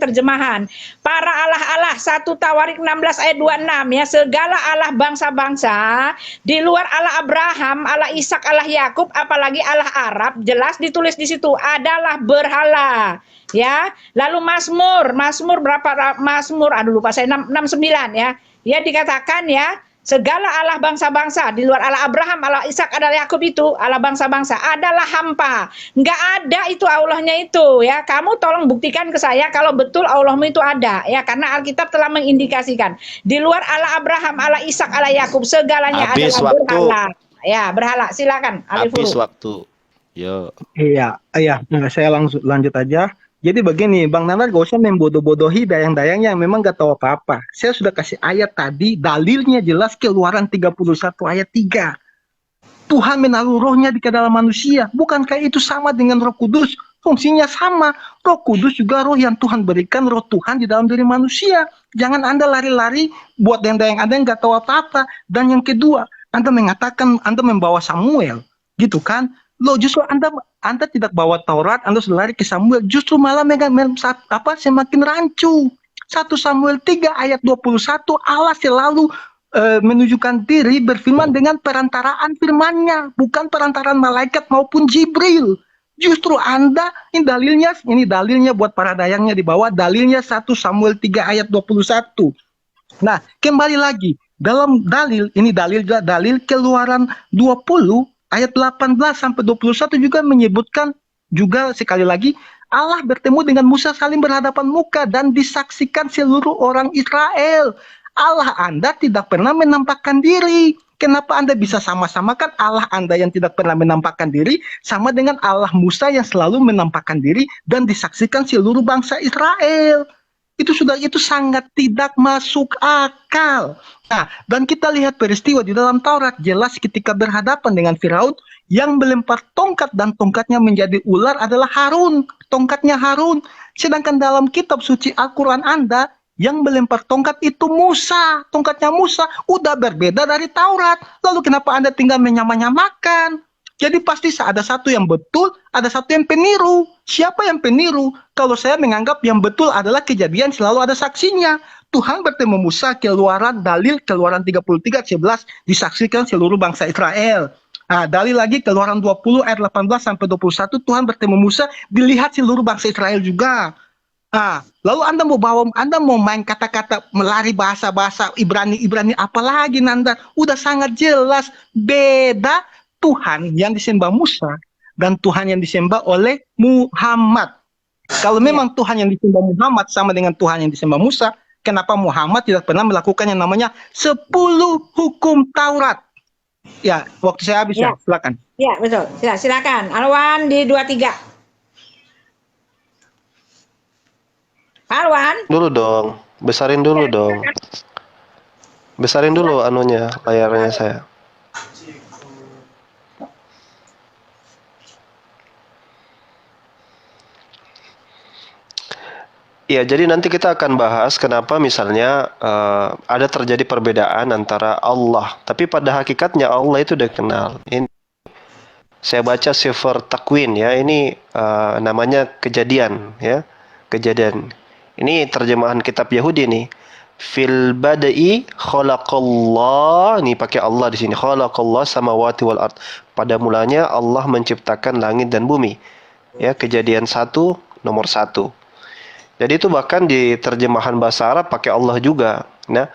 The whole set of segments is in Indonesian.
terjemahan. Para Allah-Allah 1 Tawarik 16 ayat 26 ya, segala Allah bangsa-bangsa di luar Allah Abraham, Allah Ishak, Allah Yakub, apalagi Allah Arab, jelas ditulis di situ adalah berhala. Ya, lalu Mazmur berapa Mazmur? Aduh lupa saya 69 ya. Ya dikatakan ya, segala Allah bangsa-bangsa di luar Allah Abraham, Allah Ishak, Allah Yakub itu Allah bangsa-bangsa adalah hampa. Nggak ada itu Allahnya itu ya. Kamu tolong buktikan ke saya kalau betul Allahmu itu ada ya, karena Alkitab telah mengindikasikan di luar Allah Abraham, Allah Ishak, Allah Yakub segalanya Habis adalah waktu. berhala. Ya, berhala. Silakan Ali Habis Furu. waktu. Yo. Iya, saya langsung lanjut aja. Jadi begini, Bang Nanar gak usah membodoh-bodohi dayang-dayang yang memang gak tahu apa-apa. Saya sudah kasih ayat tadi, dalilnya jelas Keluaran 31 ayat 3. Tuhan menaruh rohnya di dalam manusia. Bukankah itu sama dengan Roh Kudus? Fungsinya sama. Roh Kudus juga roh yang Tuhan berikan, roh Tuhan di dalam diri manusia. Jangan Anda lari-lari buat dayang-dayang Anda yang gak tahu apa-apa. Dan yang kedua, Anda mengatakan Anda membawa Samuel, gitu kan? Loh, justru Anda tidak bawa Taurat, Anda sudah lari ke Samuel, justru malah semakin rancu. 1 Samuel 3 ayat 21, Allah selalu menunjukkan diri berfirman dengan perantaraan firman-Nya, bukan perantaraan malaikat maupun Jibril. Justru Anda, ini dalilnya buat para dayangnya di bawah, dalilnya 1 Samuel 3 ayat 21. Nah, kembali lagi, dalam dalil Keluaran 20 ayat 18 sampai 21 juga menyebutkan juga sekali lagi Allah bertemu dengan Musa saling berhadapan muka dan disaksikan seluruh orang Israel. Allah Anda tidak pernah menampakkan diri. Kenapa Anda bisa sama-samakan Allah Anda yang tidak pernah menampakkan diri sama dengan Allah Musa yang selalu menampakkan diri dan disaksikan seluruh bangsa Israel? Itu sangat tidak masuk akal. Nah, dan kita lihat peristiwa di dalam Taurat jelas ketika berhadapan dengan Firaun yang melempar tongkat dan tongkatnya menjadi ular adalah Harun, tongkatnya Harun. Sedangkan dalam kitab suci Al-Quran Anda yang melempar tongkat itu Musa, tongkatnya Musa udah berbeda dari Taurat. Lalu kenapa Anda tinggal menyamakan? Jadi pasti ada satu yang betul, ada satu yang peniru. Siapa yang peniru? Kalau saya menganggap yang betul adalah kejadian selalu ada saksinya. Tuhan bertemu Musa, Keluaran 33:11 disaksikan seluruh bangsa Israel. Nah, dalil lagi Keluaran 20 ayat 18 sampai 21 Tuhan bertemu Musa, dilihat seluruh bangsa Israel juga. Nah, lalu Anda mau main kata-kata, melari bahasa-bahasa Ibrani apalagi Nanda? Udah sangat jelas beda Tuhan yang disembah Musa dan Tuhan yang disembah oleh Muhammad. Kalau memang Tuhan yang disembah Muhammad sama dengan Tuhan yang disembah Musa, kenapa Muhammad tidak pernah melakukan yang namanya 10 hukum Taurat? Ya, waktu saya habis ya. Silakan. Ya, betul. Silakan. Alwan di 23. Alwan. Dulu dong. Besarin dulu dong. Besarin dulu anunya, layarnya saya. Ya, jadi nanti kita akan bahas kenapa misalnya ada terjadi perbedaan antara Allah. Tapi pada hakikatnya Allah itu dikenal. Ini saya baca Sefer Takwin ya. Ini namanya Kejadian ya. Kejadian. Ini terjemahan kitab Yahudi nih. Fil bada'i khalaqallah. Ini pakai Allah di sini. Khalaqallah samawati wal ard. Pada mulanya Allah menciptakan langit dan bumi. Ya, Kejadian 1 nomor 1. Jadi itu bahkan di terjemahan bahasa Arab pakai Allah juga. Nah,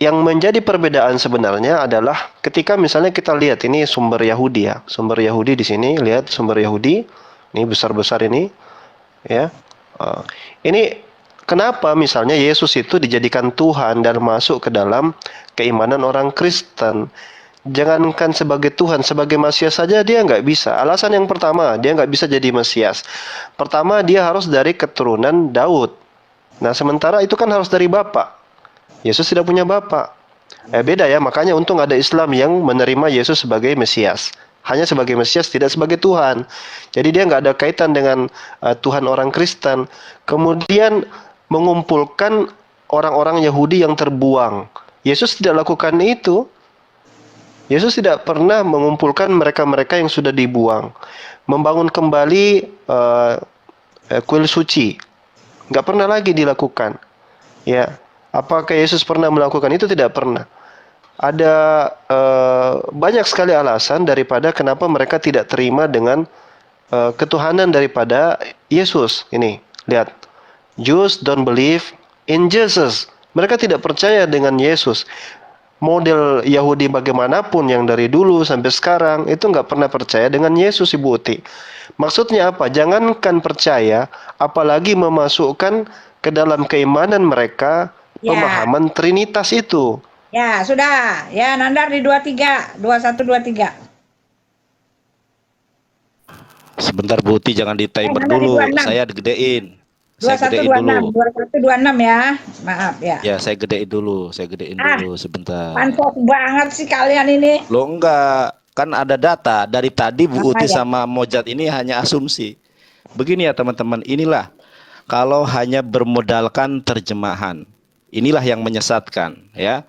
yang menjadi perbedaan sebenarnya adalah ketika misalnya kita lihat ini sumber Yahudi ya. Sumber Yahudi di sini, lihat sumber Yahudi. Ini besar-besar ini. Ya. Ini kenapa misalnya Yesus itu dijadikan Tuhan dan masuk ke dalam keimanan orang Kristen. Jangankan sebagai Tuhan, sebagai Mesias saja dia nggak bisa. Alasan yang pertama, dia nggak bisa jadi Mesias. Pertama, dia harus dari keturunan Daud. Nah, sementara itu kan harus dari Bapa. Yesus tidak punya Bapa. Beda ya, makanya untung ada Islam yang menerima Yesus sebagai Mesias. Hanya sebagai Mesias, tidak sebagai Tuhan. Jadi dia nggak ada kaitan dengan Tuhan orang Kristen. Kemudian mengumpulkan orang-orang Yahudi yang terbuang. Yesus tidak lakukan itu. Yesus tidak pernah mengumpulkan mereka-mereka yang sudah dibuang. Membangun kembali kuil suci. nggak pernah lagi dilakukan. Ya, apakah Yesus pernah melakukan itu? Tidak pernah. Ada banyak sekali alasan daripada kenapa mereka tidak terima dengan ketuhanan daripada Yesus. Ini, lihat. Jews don't believe in Jesus. Mereka tidak percaya dengan Yesus. Model Yahudi bagaimanapun yang dari dulu sampai sekarang itu nggak pernah percaya dengan Yesus, Ibu Uti. Maksudnya apa? Jangankan percaya, apalagi memasukkan ke dalam keimanan mereka Ya, pemahaman Trinitas itu. ya sudah. Ya, Nandar di 23, 21, 23. Sebentar Bu Uti, jangan di timer Nandar di dulu. 26. Saya gedein. Saya 21, gedein 26, dulu. 21, 26 ya. Maaf ya. Ya, saya gedein dulu. Saya gedein Ah, dulu sebentar. pansos banget sih kalian ini. Lo enggak, kan ada data. Dari tadi Bu Uti Ya. sama Mojat ini hanya asumsi. Begini ya teman-teman, inilah kalau hanya bermodalkan terjemahan. Inilah yang menyesatkan ya.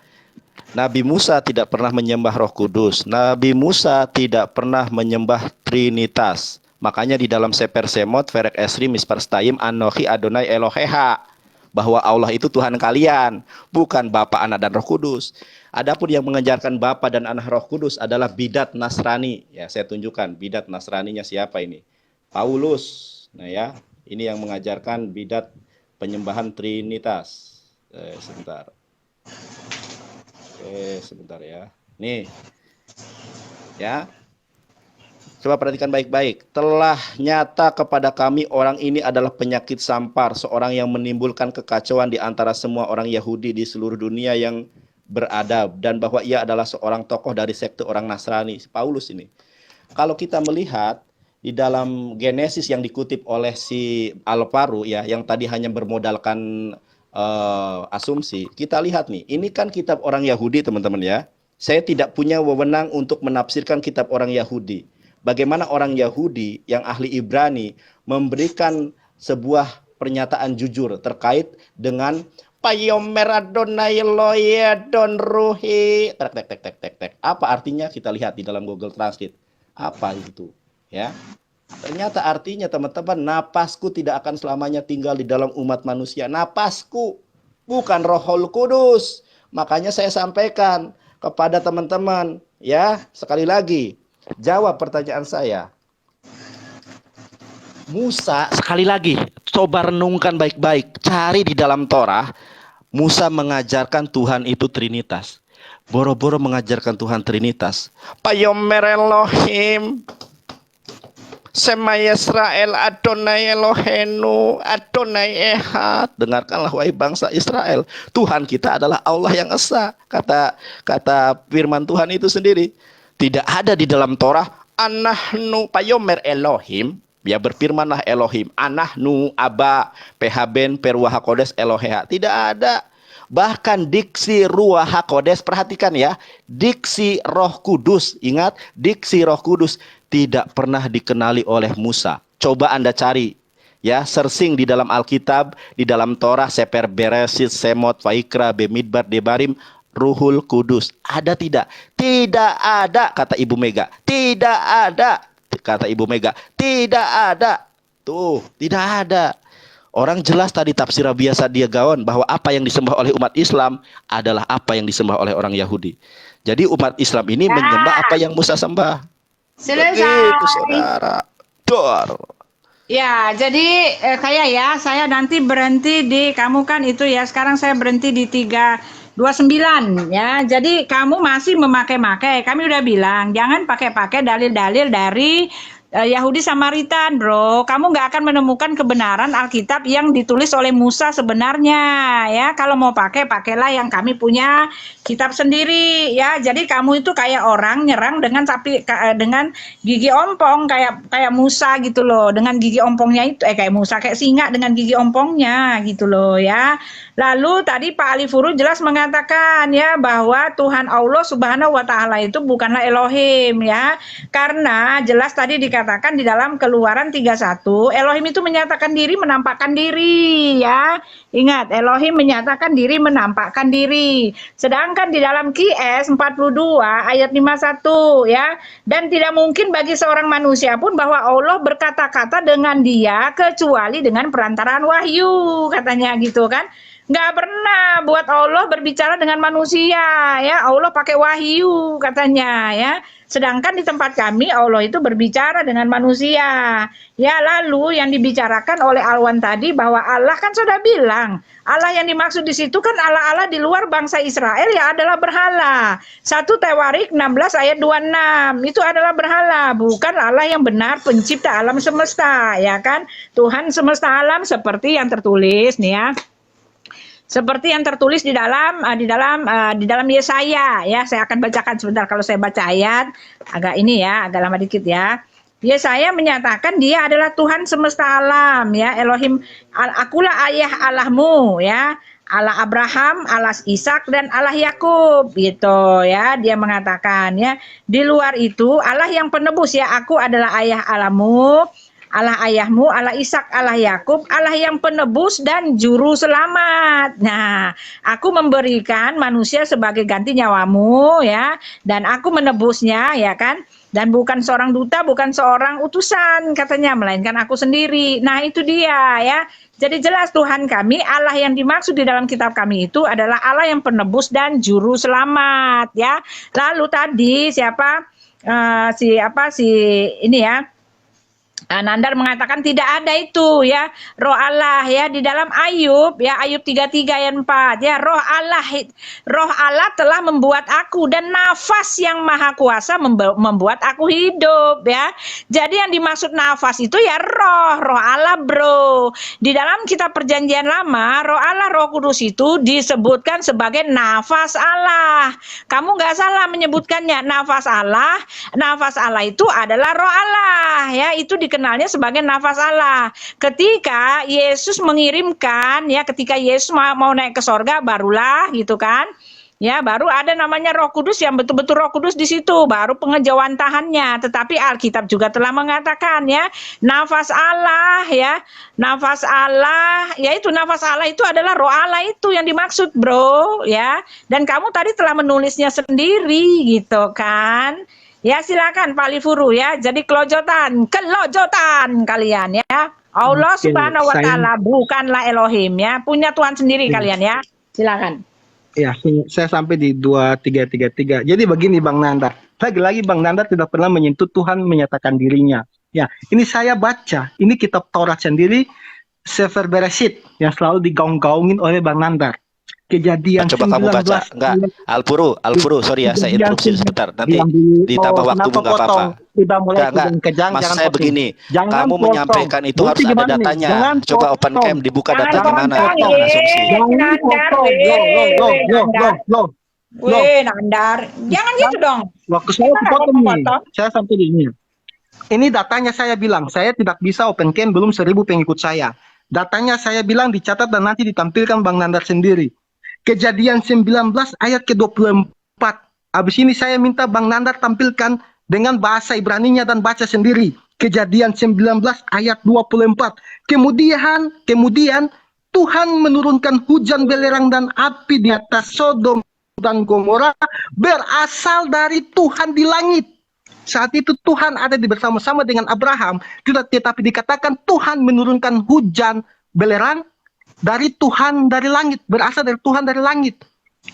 Nabi Musa tidak pernah menyembah Roh Kudus. Nabi Musa tidak pernah menyembah Trinitas. Makanya di dalam Seper Semot, Verek Esri, Mispar Stayim, Anochi Adonai Eloheha. Bahwa Allah itu Tuhan kalian. Bukan Bapa, Anak, dan Roh Kudus. Adapun yang mengajarkan Bapa dan Anak Roh Kudus adalah bidat Nasrani. Ya, saya tunjukkan bidat Nasraninya siapa ini. Paulus. Nah ya, ini yang mengajarkan bidat penyembahan Trinitas. Sebentar. Sebentar ya. Nih. Ya. Coba perhatikan baik-baik. Telah nyata kepada kami orang ini adalah penyakit sampar, seorang yang menimbulkan kekacauan di antara semua orang Yahudi di seluruh dunia yang beradab, dan bahwa ia adalah seorang tokoh dari sekte orang Nasrani. Paulus ini. Kalau kita melihat di dalam Genesis yang dikutip oleh si Alparu ya, yang tadi hanya bermodalkan asumsi, kita lihat nih, ini kan kitab orang Yahudi teman-teman ya. Saya tidak punya wewenang untuk menafsirkan kitab orang Yahudi. Bagaimana orang Yahudi yang ahli Ibrani memberikan sebuah pernyataan jujur terkait dengan Payomer Adonai Loyedon Ruhi. Apa artinya? Kita lihat di dalam Google Translate. Apa itu? Ya. Ternyata artinya teman-teman, napasku tidak akan selamanya tinggal di dalam umat manusia. Napasku, bukan Rohul Kudus. Makanya saya sampaikan kepada teman-teman, ya, sekali lagi, jawab pertanyaan saya. Musa, sekali lagi, coba renungkan baik-baik. Cari di dalam Torah, Musa mengajarkan Tuhan itu Trinitas. Boro-boro mengajarkan Tuhan Trinitas. Payomer Elohim. Sema Yisrael Adonai Elohenu Adonai Ehad. Dengarkanlah wahai bangsa Israel, Tuhan kita adalah Allah yang esa. Kata firman Tuhan itu sendiri. Tidak ada di dalam Torah Anahnu Payomer Elohim. Ya, berfirmanlah Elohim, Anahnu Aba Pehaben Perwah Hakodes Eloheha. Tidak ada. Bahkan diksi Ruah Hakodes, perhatikan ya, diksi Roh Kudus, ingat, diksi Roh Kudus tidak pernah dikenali oleh Musa. Coba Anda cari ya, searching di dalam Alkitab, di dalam Torah, Seper Beresit, Semot, Vaikra, Bemidbar, Debarim, Ruhul Kudus. Ada tidak? Tidak ada, kata Ibu Mega. Tidak ada, kata Ibu Mega. Tidak ada. Tuh, tidak ada. Orang jelas tadi tafsir Rabia Sadia Gaon bahwa apa yang disembah oleh umat Islam adalah apa yang disembah oleh orang Yahudi. Jadi umat Islam ini menyembah apa yang Musa sembah. Selesai. Begitu, saudara. Dor. Ya, jadi kayak ya, saya nanti berhenti di, kamu kan itu ya, sekarang saya berhenti di 329 ya. Jadi kamu masih memakai-makai. Kami udah bilang, jangan pakai-pakai dalil-dalil dari Yahudi Samaritan, bro. Kamu nggak akan menemukan kebenaran Alkitab yang ditulis oleh Musa sebenarnya, ya. Kalau mau pakai, pakailah yang kami punya kitab sendiri, ya. Jadi kamu itu kayak orang nyerang dengan dengan gigi ompong, kayak Musa gitu loh. Dengan gigi ompongnya itu, kayak Musa, kayak singa dengan gigi ompongnya gitu loh, ya. Lalu tadi Pak Ali Furu jelas mengatakan ya bahwa Tuhan Allah Subhanahu wa Ta'ala itu bukanlah Elohim, ya. Karena jelas tadi dikatakan dikatakan di dalam Keluaran 31, Elohim itu menyatakan diri, menampakkan diri, ya. Ingat, Elohim menyatakan diri, menampakkan diri. Sedangkan di dalam QS 42 ayat 51, ya. Dan tidak mungkin bagi seorang manusia pun bahwa Allah berkata-kata dengan dia kecuali dengan perantaraan wahyu, katanya gitu kan. Nggak pernah buat Allah berbicara dengan manusia, ya. Allah pakai wahyu katanya, ya. Sedangkan di tempat kami Allah itu berbicara dengan manusia. Ya, lalu yang dibicarakan oleh Alwan tadi bahwa Allah kan sudah bilang, Allah yang dimaksud di situ kan Allah-Allah di luar bangsa Israel ya adalah berhala. 1 Tawarik 16 ayat 26 itu adalah berhala, bukan Allah yang benar pencipta alam semesta, ya kan? Tuhan semesta alam seperti yang tertulis nih ya. Seperti yang tertulis di dalam Yesaya, ya. Saya akan bacakan sebentar, kalau saya baca ayat agak ini ya, agak lama dikit ya. Yesaya menyatakan dia adalah Tuhan semesta alam, ya. Elohim, akulah ayah Allahmu, ya. Allah Abraham, Allah Ishak dan Allah Yakub, gitu ya. Dia mengatakan ya, di luar itu Allah yang penebus, ya. Aku adalah ayah Allahmu, Allah ayahmu, Allah Ishak, Allah Yakub, Allah yang penebus dan juru selamat. Nah, aku memberikan manusia sebagai ganti nyawamu, ya, dan aku menebusnya, ya kan? Dan bukan seorang duta, bukan seorang utusan, katanya, melainkan aku sendiri. Nah, itu dia, ya. Jadi jelas Tuhan kami, Allah yang dimaksud di dalam kitab kami itu adalah Allah yang penebus dan juru selamat, ya. Lalu tadi siapa? Ini ya. Nandar mengatakan tidak ada itu, ya, roh Allah, ya, di dalam Ayub, ya, Ayub 33 ayat 4, ya, roh Allah telah membuat aku dan nafas yang maha kuasa membuat aku hidup, ya. Jadi yang dimaksud nafas itu ya roh Allah, bro. Di dalam kitab Perjanjian Lama, roh Allah, Roh Kudus itu disebutkan sebagai nafas Allah. Kamu nggak salah menyebutkannya, nafas Allah itu adalah roh Allah, ya, itu dikenalnya sebagai nafas Allah. Ketika Yesus mengirimkan, ya, ketika Yesus mau naik ke sorga, barulah gitu kan, ya, baru ada namanya Roh Kudus, yang betul-betul Roh Kudus di situ, baru pengejawantahannya. Tetapi Alkitab juga telah mengatakan, ya, nafas Allah, ya, nafas Allah, yaitu nafas Allah itu adalah roh Allah itu yang dimaksud, bro, ya. Dan kamu tadi telah menulisnya sendiri, gitu kan. Ya, silakan Pak Livuru, ya. Jadi kelojotan kalian, ya. Allah Subhanahu wa taala bukanlah Elohim, ya. Punya Tuhan sendiri kalian, ya. Silakan. Ya, saya sampai di 2333. Jadi begini Bang Nanda. Lagi-lagi Bang Nanda tidak pernah menyentuh Tuhan menyatakan dirinya. Ya, ini saya baca. Ini kitab Taurat sendiri, Sefer Bereshit, yang selalu digaung-gaungin oleh Bang Nanda. Kejadian coba 19, kamu baca. Enggak, Alpuru, sorry ya, saya interupsi sebentar. Nanti ditambah waktu nggak apa-apa. Enggak. Mas saya begini, kamu menyampaikan itu harus ada datanya. Coba open cam, dibuka data gimana? Nandar, jangan gitu dong. Waktu saya dipotong nih, saya sampai di ini. Ini datanya saya bilang, saya tidak bisa open cam belum 1000 pengikut saya. Datanya saya bilang dicatat dan nanti ditampilkan Bang Nandar sendiri. Kejadian 19 ayat ke-24. Habis ini saya minta Bang Nandar tampilkan dengan bahasa Ibraninya dan baca sendiri. Kejadian 19 ayat 24. Kemudian Tuhan menurunkan hujan belerang dan api di atas Sodom dan Gomora berasal dari Tuhan di langit. Saat itu Tuhan ada di bersama-sama dengan Abraham, tetapi dikatakan Tuhan menurunkan hujan belerang dari Tuhan dari langit, berasal dari Tuhan dari langit.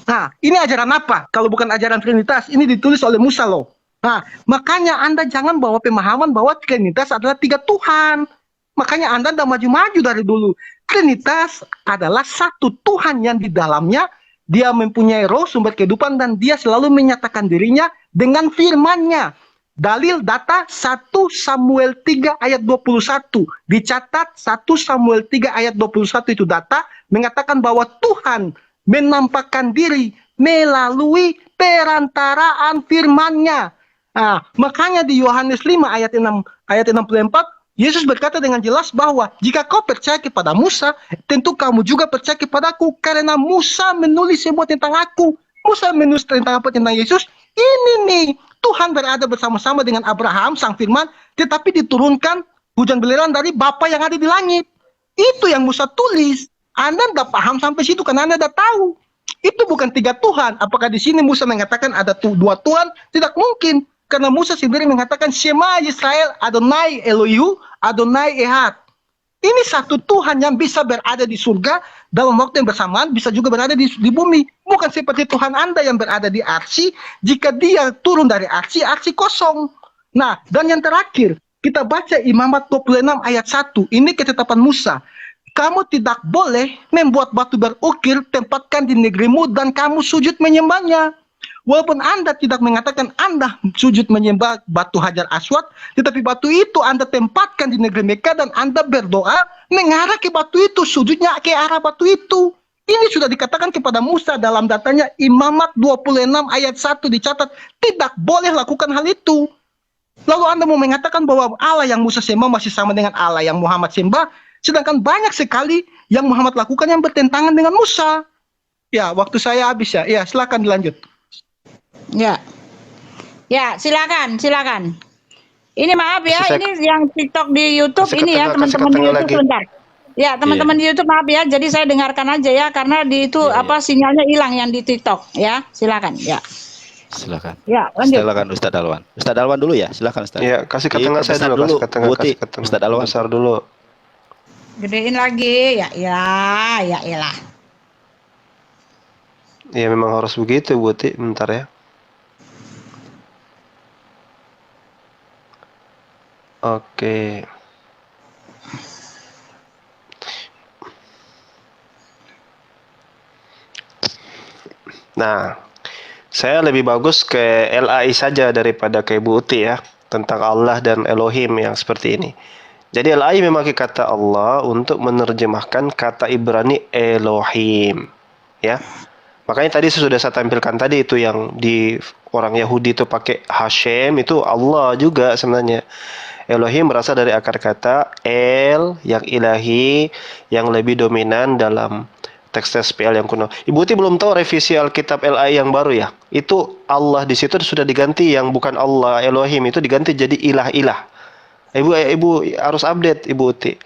Nah, ini ajaran apa? Kalau bukan ajaran Trinitas, ini ditulis oleh Musa loh. Nah, makanya Anda jangan bawa pemahaman bahwa Trinitas adalah 3 Tuhan. Makanya Anda udah maju-maju dari dulu. Trinitas adalah satu Tuhan yang di dalamnya dia mempunyai roh sumber kehidupan dan dia selalu menyatakan dirinya dengan firman-Nya. Dalil data 1 Samuel 3 ayat 21. Dicatat 1 Samuel 3 ayat 21 itu data mengatakan bahwa Tuhan menampakkan diri melalui perantaraan firman-Nya. Nah, makanya di Yohanes 5 ayat 64 Yesus berkata dengan jelas bahwa jika kau percaya kepada Musa, tentu kamu juga percaya kepadaku karena Musa menulis semua tentang aku. Musa menulis tentang apa? Tentang Yesus. Ini nih, Tuhan berada bersama-sama dengan Abraham, sang firman, tetapi diturunkan hujan belerang dari Bapa yang ada di langit. Itu yang Musa tulis. Anda tidak paham sampai situ karena Anda tidak tahu. Itu bukan 3 Tuhan. Apakah di sini Musa mengatakan ada 2 Tuhan? Tidak mungkin. Karena Musa sendiri mengatakan Shema Yisrael Adonai Elohiu Adonai Ehad. Ini satu Tuhan yang bisa berada di surga dalam waktu yang bersamaan, bisa juga berada di bumi. Bukan seperti Tuhan Anda yang berada di arsy, jika dia turun dari arsy, arsy kosong. Nah, dan yang terakhir, kita baca Imamat 26 ayat 1. Ini ketetapan Musa. Kamu tidak boleh membuat batu berukir, tempatkan di negerimu, dan kamu sujud menyembahnya. Walaupun Anda tidak mengatakan Anda sujud menyembah batu Hajar Aswad, tetapi batu itu Anda tempatkan di negeri Mekah dan Anda berdoa mengarah ke batu itu, sujudnya ke arah batu itu. Ini sudah dikatakan kepada Musa dalam datanya Imamat 26 ayat 1 dicatat, tidak boleh lakukan hal itu. Lalu Anda mau mengatakan bahwa Allah yang Musa sembah masih sama dengan Allah yang Muhammad sembah, sedangkan banyak sekali yang Muhammad lakukan yang bertentangan dengan Musa. Ya, waktu saya habis ya. Ya, silakan dilanjut. Ya. Ya, silakan. Ini maaf ya, Kasih ini yang TikTok di YouTube kasih ke ini ya, tengah, kasih ke teman-teman di tengah YouTube lagi. sebentar. Ya, teman-teman di YouTube maaf ya, jadi saya dengarkan aja ya karena di itu sinyalnya hilang yang di TikTok ya. Silakan ya. Silakan. Ya, lanjut. Silakan Ustadz Dalwan. Ustadz Dalwan dulu ya, silakan Ustadz. Ya, kasih ke tengah saya Diperbesar dulu, kasih ke tengah, Buti. kasih ke tengah. Ustadz Dalwan. Besar dulu. Gedein lagi. Ya elah. Ya memang harus begitu, Buti. Bentar ya. Oke. Nah, saya lebih bagus ke LAI saja daripada ke Ibu Uti ya, tentang Allah dan Elohim yang seperti ini. Jadi LAI memakai kata Allah untuk menerjemahkan kata Ibrani Elohim, ya. Makanya tadi sudah saya tampilkan tadi itu yang di orang Yahudi itu pakai Hashem, itu Allah juga sebenarnya. Elohim berasal dari akar kata El yang ilahi, yang lebih dominan dalam teks-teks PL yang kuno. Ibu Uti belum tahu revisi Alkitab LAI yang baru ya. Itu Allah di situ sudah diganti, yang bukan Allah Elohim itu diganti jadi ilah-ilah. Ibu harus update Ibu Uti.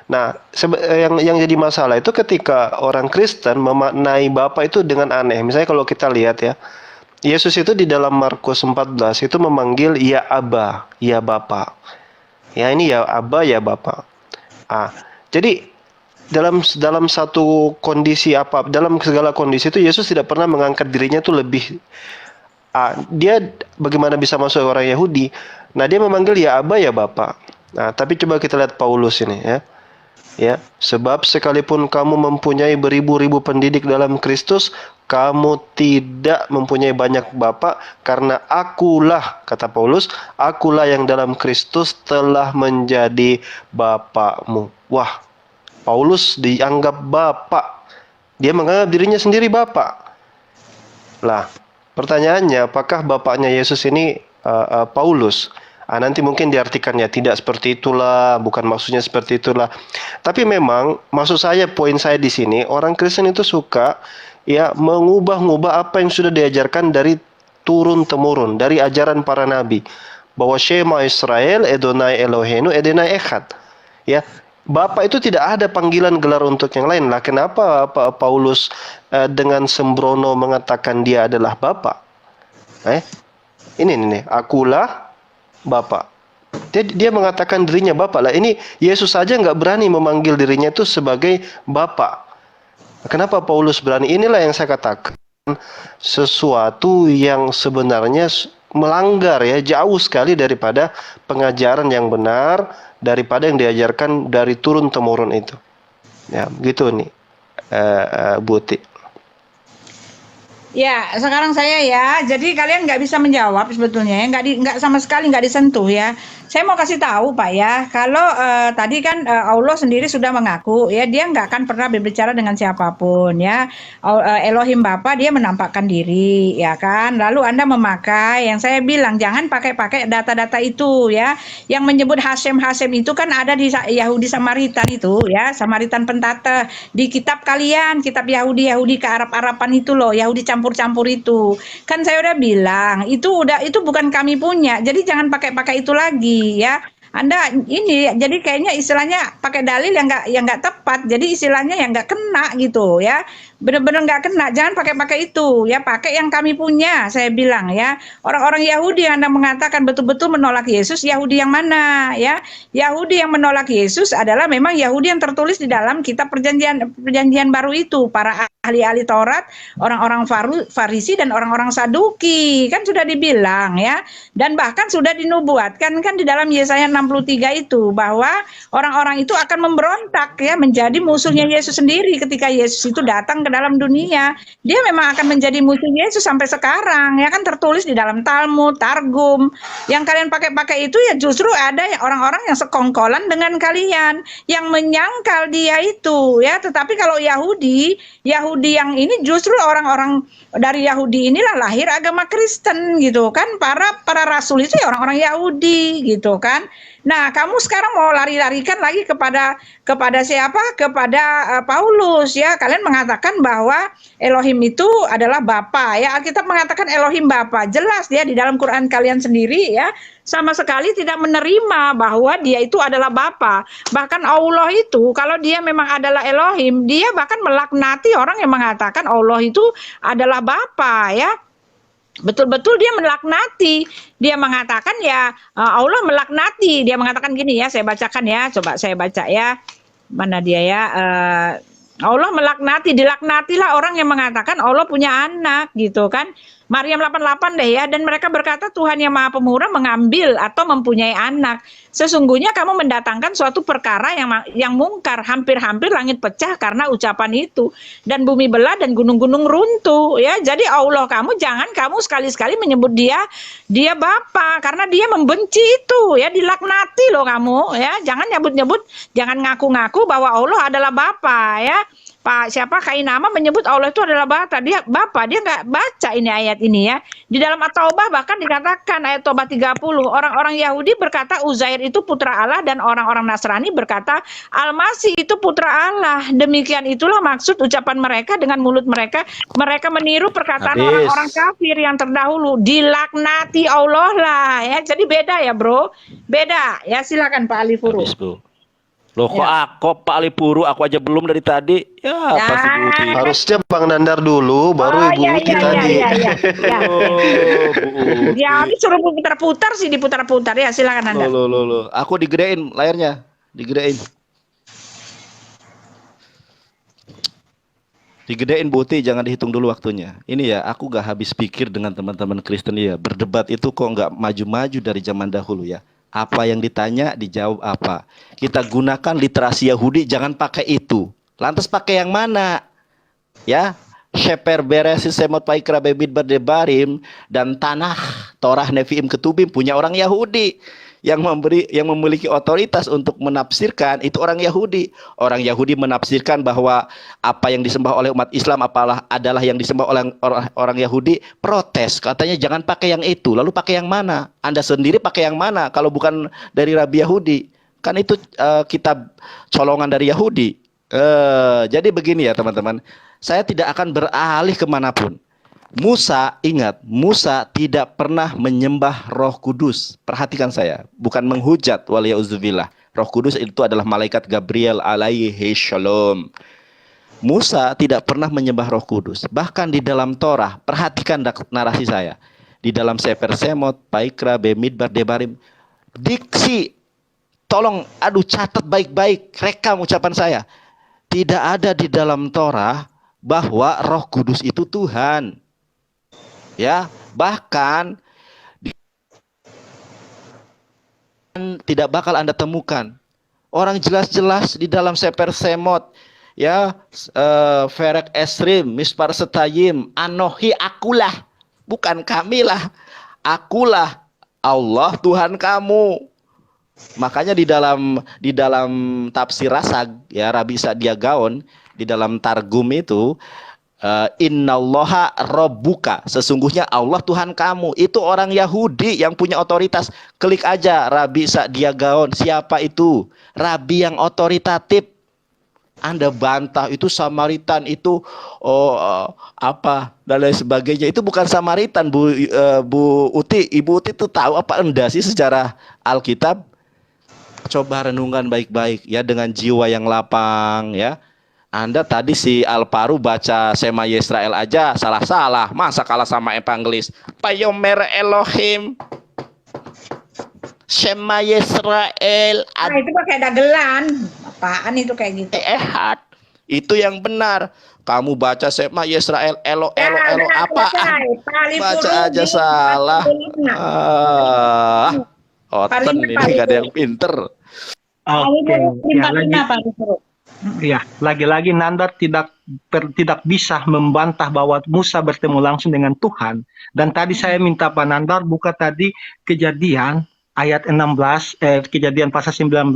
Nah, yang jadi masalah itu ketika orang Kristen memaknai Bapa itu dengan aneh. Misalnya kalau kita lihat ya, Yesus itu di dalam Markus 14 itu memanggil ya Aba, ya Bapa. Ya ini ya Aba, ya Bapa. Jadi dalam satu kondisi apa, dalam segala kondisi itu Yesus tidak pernah mengangkat dirinya itu lebih. Dia bagaimana bisa masuk orang Yahudi? Nah, dia memanggil ya Aba, ya Bapa. Nah, tapi coba kita lihat Paulus ini ya. Ya, sebab sekalipun kamu mempunyai beribu-ribu pendidik dalam Kristus, kamu tidak mempunyai banyak bapa, karena akulah, kata Paulus, akulah yang dalam Kristus telah menjadi bapamu. Wah, Paulus dianggap bapa. Dia menganggap dirinya sendiri bapa. Lah, pertanyaannya, apakah bapaknya Yesus ini Paulus? Nanti mungkin diartikannya tidak seperti itulah, bukan maksudnya seperti itulah. Tapi memang maksud saya, poin saya di sini, orang Kristen itu suka ya mengubah-ubah apa yang sudah diajarkan dari turun temurun, dari ajaran para nabi, bahwa Shema Israel Adonai Eloheinu Adonai Echad. Ya, Bapa itu tidak ada panggilan gelar untuk yang lain lah. Kenapa Paulus dengan sembrono mengatakan dia adalah Bapa? Ini akulah Bapa. Dia mengatakan dirinya Bapa lah. Ini Yesus saja nggak berani memanggil dirinya itu sebagai Bapa. Kenapa Paulus berani? Inilah yang saya katakan, sesuatu yang sebenarnya melanggar ya, jauh sekali daripada pengajaran yang benar, daripada yang diajarkan dari turun temurun itu. Ya, begitu nih, Buti. Ya, sekarang saya ya. Jadi kalian nggak bisa menjawab sebetulnya ya, nggak sama sekali nggak disentuh ya. Saya mau kasih tahu Pak ya, kalau tadi kan Allah sendiri sudah mengaku ya, dia nggak akan pernah berbicara dengan siapapun ya. Elohim Bapa dia menampakkan diri ya kan. Lalu Anda memakai yang saya bilang jangan pakai data-data itu ya. Yang menyebut Hashem itu kan ada di Yahudi Samaritan itu ya, Samaritan Pentateuch di kitab kalian, kitab Yahudi ke Arab-Araban itu loh, Yahudi campur campur-campur itu. Kan saya udah bilang, itu bukan kami punya. Jadi jangan pakai-pakai itu lagi ya. Anda ini jadi kayaknya istilahnya pakai dalil yang nggak tepat. Jadi istilahnya yang nggak kena gitu ya. Benar-benar nggak kena. Jangan pakai-pakai itu ya. Pakai yang kami punya. Saya bilang ya. Orang-orang Yahudi yang Anda mengatakan betul-betul menolak Yesus. Yahudi yang mana ya? Yahudi yang menolak Yesus adalah memang Yahudi yang tertulis di dalam kitab perjanjian baru itu. Para ahli-ahli Taurat, orang-orang Farisi dan orang-orang Saduki. Kan sudah dibilang ya. Dan bahkan sudah dinubuatkan kan di dalam Yesaya 63 itu bahwa orang-orang itu akan memberontak ya menjadi musuhnya Yesus sendiri ketika Yesus itu datang ke dalam dunia. Dia memang akan menjadi musuh Yesus sampai sekarang ya kan tertulis di dalam Talmud, Targum. Yang kalian pakai-pakai itu ya justru ada orang-orang yang sekongkolan dengan kalian yang menyangkal dia itu ya. Tetapi kalau Yahudi yang ini justru orang-orang dari Yahudi inilah lahir agama Kristen gitu kan. Para rasul itu ya orang-orang Yahudi gitu kan. Nah, kamu sekarang mau lari-larikan lagi kepada siapa? Kepada Paulus ya. Kalian mengatakan bahwa Elohim itu adalah Bapa ya. Alkitab mengatakan Elohim Bapa. Jelas ya di dalam Quran kalian sendiri ya sama sekali tidak menerima bahwa dia itu adalah Bapa. Bahkan Allah itu kalau dia memang adalah Elohim, dia bahkan melaknati orang yang mengatakan Allah itu adalah Bapa ya. Betul-betul dia melaknati. Dia mengatakan ya Allah melaknati. Dia mengatakan gini ya, saya bacakan ya. Coba saya baca ya. Mana dia ya? Allah melaknati, dilaknatilah orang yang mengatakan Allah punya anak gitu kan. Maryam 88 deh ya, dan mereka berkata Tuhan yang Maha Pemurah mengambil atau mempunyai anak. Sesungguhnya kamu mendatangkan suatu perkara yang mungkar, hampir-hampir langit pecah karena ucapan itu dan bumi belah dan gunung-gunung runtuh ya. Jadi Allah kamu jangan kamu sekali-sekali menyebut dia Bapa karena dia membenci itu ya, dilaknati loh kamu ya. Jangan nyebut-nyebut, jangan ngaku-ngaku bahwa Allah adalah Bapa ya. Siapa Kainama menyebut Allah itu adalah Bapa, dia nggak baca ini ayat ini ya. Di dalam At-Taubah bahkan dikatakan ayat Taubah 30, orang-orang Yahudi berkata Uzair itu putra Allah dan orang-orang Nasrani berkata Al-Masih itu putra Allah. Demikian itulah maksud ucapan mereka dengan mulut mereka. Mereka meniru perkataan orang-orang kafir yang terdahulu. Dilaknati Allah lah ya. Jadi beda ya, Bro. Beda. Ya silakan Pak Ali Furu. Loh kok Pak Ali Puru aku aja belum dari tadi. Ya, pasti Budi. Harusnya Bang Nandar dulu baru Ibu Uti tadi. Ya, ini suruh putar-putar sih, diputar-putar ya, silakan Anda. Loh. Aku digedein layarnya, digedein Buti, jangan dihitung dulu waktunya. Ini ya, aku gak habis pikir dengan teman-teman Kristen ya. Berdebat itu kok gak maju-maju dari zaman dahulu ya. Apa yang ditanya dijawab apa. Kita gunakan literasi Yahudi, jangan pakai itu. Lantas pakai yang mana? Ya, Sheper Beresi Semot Paikra Bebit Berdebarim dan Tanah Torah Neviim Ketubim punya orang Yahudi. Yang memiliki otoritas untuk menafsirkan itu orang Yahudi. Orang Yahudi menafsirkan bahwa apa yang disembah oleh umat Islam adalah yang disembah oleh orang Yahudi. Protes, katanya jangan pakai yang itu. Lalu pakai yang mana? Anda sendiri pakai yang mana kalau bukan dari Rabi Yahudi? Kan itu kitab colongan dari Yahudi. Jadi begini ya teman-teman, saya tidak akan beralih kemanapun. Ingat, Musa tidak pernah menyembah Roh Kudus. Perhatikan saya, bukan menghujat waliyauzubillah. Roh Kudus itu adalah malaikat Gabriel alaihi shalom. Musa tidak pernah menyembah Roh Kudus. Bahkan di dalam Torah, perhatikan narasi saya. Di dalam Sefer Semot, Paikra, Bemidbar, Debarim, diksi, tolong, catat baik-baik, rekam ucapan saya. Tidak ada di dalam Torah bahwa Roh Kudus itu Tuhan. Ya, bahkan tidak bakal Anda temukan. Orang jelas-jelas di dalam Sefer Semot, ya, Ferek Esrim, Mispar Setayim, Anohi akulah, bukan kamilah, akulah Allah Tuhan kamu. Makanya di dalam tafsir Rasag, ya, Rabi Sadia Gaon, di dalam Targum itu, Innallaha Rabbuka, sesungguhnya Allah Tuhan kamu. Itu orang Yahudi yang punya otoritas. Klik aja Rabi Sadia Gaon, siapa itu? Rabi yang otoritatif. Anda bantah itu Samaritan itu apa dan lain sebagainya. Itu bukan Samaritan, Bu Uti. Ibu Uti itu tahu apa enggak sih secara Alkitab? Coba renungkan baik-baik ya dengan jiwa yang lapang ya. Anda tadi si Alparu baca Shema Yisrael aja salah-salah. Masa kalah sama evangelis? Payomer Elohim. Shema Yisrael. Nah, itu pakai dagelan. Apaan itu kayak gitu? Ehad. Itu yang benar. Kamu baca Shema Yisrael Elo apaan? Baca aja salah. Oten ini gak ada yang pinter. Oke, ya lagi-lagi Nandar tidak bisa membantah bahwa Musa bertemu langsung dengan Tuhan. Dan tadi saya minta Pak Nandar buka tadi Kejadian ayat 16, Kejadian pasal 19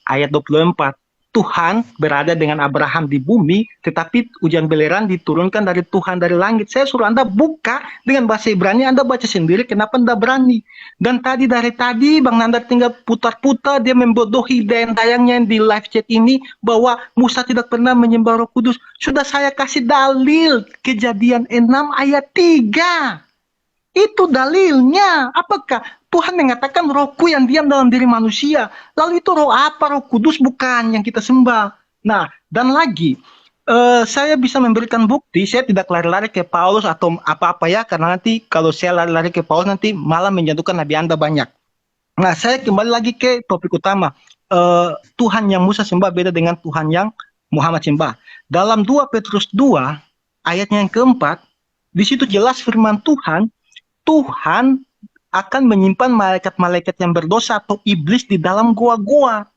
ayat 24. Tuhan berada dengan Abraham di bumi, tetapi hujan belerang diturunkan dari Tuhan dari langit. Saya suruh Anda buka dengan bahasa Ibrani, Anda baca sendiri, kenapa Anda berani? Dan dari tadi Bang Nandar tinggal putar-putar, dia membodohi dayang-dayangnya di live chat ini, bahwa Musa tidak pernah menyembah Roh Kudus. Sudah saya kasih dalil, Kejadian 6 ayat 3. Itu dalilnya. Apakah Tuhan mengatakan rohku yang diam dalam diri manusia? Lalu itu roh apa? Roh Kudus bukan yang kita sembah. Nah, dan lagi, saya bisa memberikan bukti. Saya tidak lari-lari ke Paulus atau apa-apa ya, karena nanti kalau saya lari-lari ke Paulus nanti malah menjatuhkan nabi Anda banyak. Nah, saya kembali lagi ke topik utama. Tuhan yang Musa sembah beda dengan Tuhan yang Muhammad sembah. Dalam 2 Petrus 2 ayatnya yang keempat, di situ jelas firman Tuhan akan menyimpan malaikat-malaikat yang berdosa atau iblis di dalam goa-goa.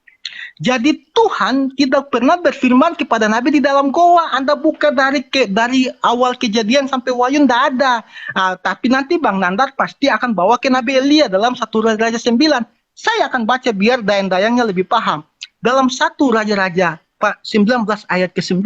Jadi Tuhan tidak pernah berfirman kepada Nabi di dalam goa. Anda buka dari awal Kejadian sampai Wahyu, tidak ada. Tapi nanti Bang Nandar pasti akan bawa ke Nabi Elia dalam 1 Raja 9. Saya akan baca biar dayang-dayangnya lebih paham. Dalam 1 Raja-Raja 19 ayat ke-9,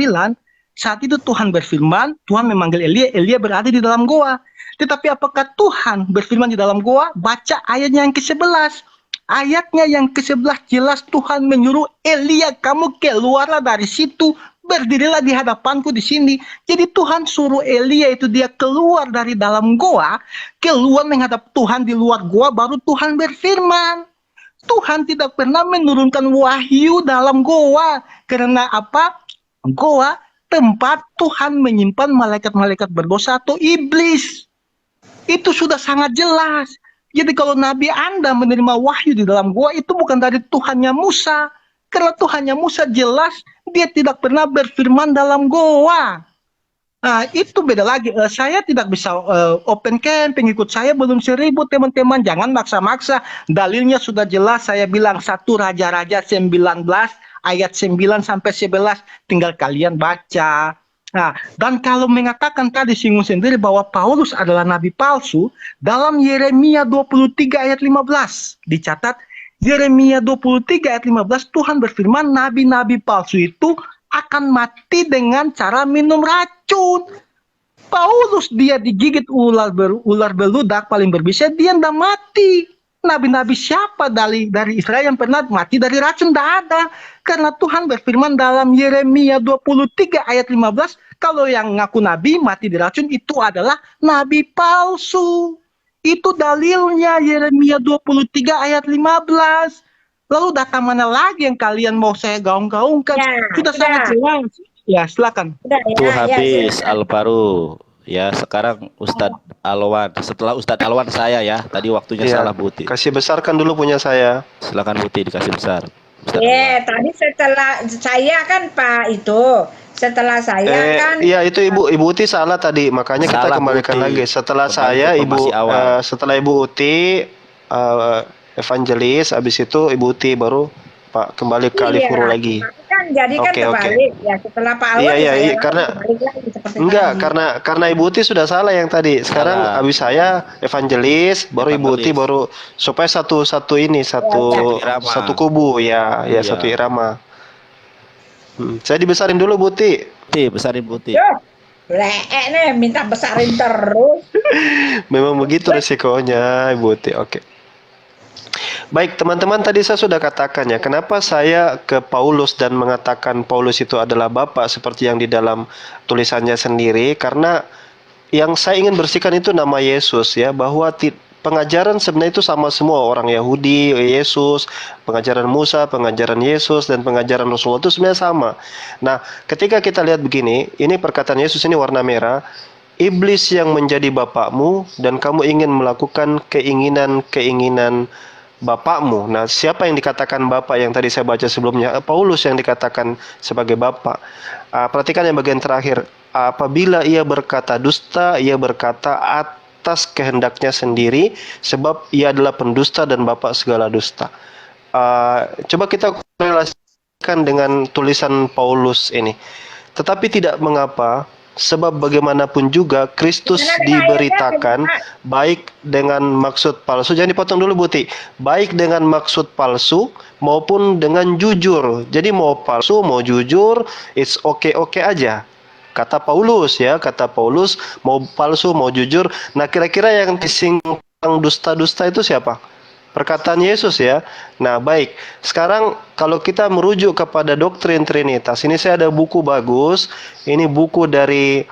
saat itu Tuhan berfirman, Tuhan memanggil Elia berada di dalam goa. Tetapi apakah Tuhan berfirman di dalam goa? Baca ayatnya yang ke-11. Ayatnya yang ke-11 jelas Tuhan menyuruh Elia, kamu keluarlah dari situ, berdirilah di hadapanku di sini. Jadi Tuhan suruh Elia itu dia keluar dari dalam goa, keluar menghadap Tuhan di luar goa, baru Tuhan berfirman. Tuhan tidak pernah menurunkan wahyu dalam goa. Karena apa? Goa tempat Tuhan menyimpan malaikat-malaikat berdosa atau iblis. Itu sudah sangat jelas. Jadi kalau Nabi Anda menerima wahyu di dalam goa, itu bukan dari Tuhannya Musa. Karena Tuhannya Musa jelas dia tidak pernah berfirman dalam goa. Nah, itu beda lagi. Saya tidak bisa open camp, pengikut saya belum 1000 teman-teman. Jangan maksa-maksa. Dalilnya sudah jelas. Saya bilang 1 Raja-Raja 19 ayat 9 sampai 11. Tinggal kalian baca. Nah, dan kalau mengatakan tadi singgung sendiri bahwa Paulus adalah nabi palsu, dalam Yeremia 23 ayat 15 dicatat, Yeremia 23 ayat 15 Tuhan berfirman nabi-nabi palsu itu akan mati dengan cara minum racun. Paulus dia digigit ular beludak paling berbisa, dia tidak mati. Nabi-nabi siapa dari Israel yang pernah mati dari racun? Tidak ada. Karena Tuhan berfirman dalam Yeremia 23 ayat 15, kalau yang ngaku nabi mati di racun itu adalah nabi palsu. Itu dalilnya Yeremia 23 ayat 15. Lalu data mana lagi yang kalian mau saya gaung-gaungkan? Sudah sangat jelas. Ya, silakan. Itu habis Alparu. Ya, sekarang Ustadz Alwan. Setelah Ustadz Alwan saya ya. Tadi waktunya salah Buti. Kasih besarkan dulu punya saya. Silakan Buti dikasih besar. Tadi setelah saya kan Pak itu. Setelah saya kan. Iya, itu Ibu Uti salah tadi. Makanya kita kembalikan lagi. Setelah saya setelah Ibu Uti evangelis, habis itu Ibu Uti baru Pak kembali ke Alifuru lagi. Jadi kan terbalik ya setelah Pak Alwan iya karena enggak karena Ibu Uti sudah salah yang tadi. Sekarang habis saya evangelis baru Ibu Uti baru supaya satu satu kubu ya satu irama. Saya dibesarin dulu Bu Uti. Besarin Bu Uti. Nih minta besarin terus. Memang begitu resikonya Ibu Uti. Oke. Baik, teman-teman, tadi saya sudah katakan ya, kenapa saya ke Paulus dan mengatakan Paulus itu adalah Bapa seperti yang di dalam tulisannya sendiri, karena yang saya ingin bersihkan itu nama Yesus ya, bahwa pengajaran sebenarnya itu sama semua, orang Yahudi, Yesus, pengajaran Musa, pengajaran Yesus, dan pengajaran Rasulullah itu sebenarnya sama. Nah, ketika kita lihat begini, ini perkataan Yesus ini warna merah, iblis yang menjadi bapakmu dan kamu ingin melakukan keinginan-keinginan bapakmu. Nah, siapa yang dikatakan bapak yang tadi saya baca sebelumnya? Paulus yang dikatakan sebagai bapak. Perhatikan yang bagian terakhir. Apabila ia berkata dusta, ia berkata atas kehendaknya sendiri, sebab ia adalah pendusta dan bapak segala dusta. Coba kita korelasikan dengan tulisan Paulus ini. Tetapi tidak mengapa, sebab bagaimanapun juga Kristus diberitakan baik dengan maksud palsu. Jangan dipotong dulu, Buti. Baik dengan maksud palsu maupun dengan jujur. Jadi mau palsu, mau jujur, it's okay-okay aja. Kata Paulus ya, kata Paulus, mau palsu, mau jujur. Nah, kira-kira yang disinggung dusta-dusta itu siapa? Perkataan Yesus ya. Nah, baik. Sekarang kalau kita merujuk kepada doktrin Trinitas, ini saya ada buku bagus. Ini buku dari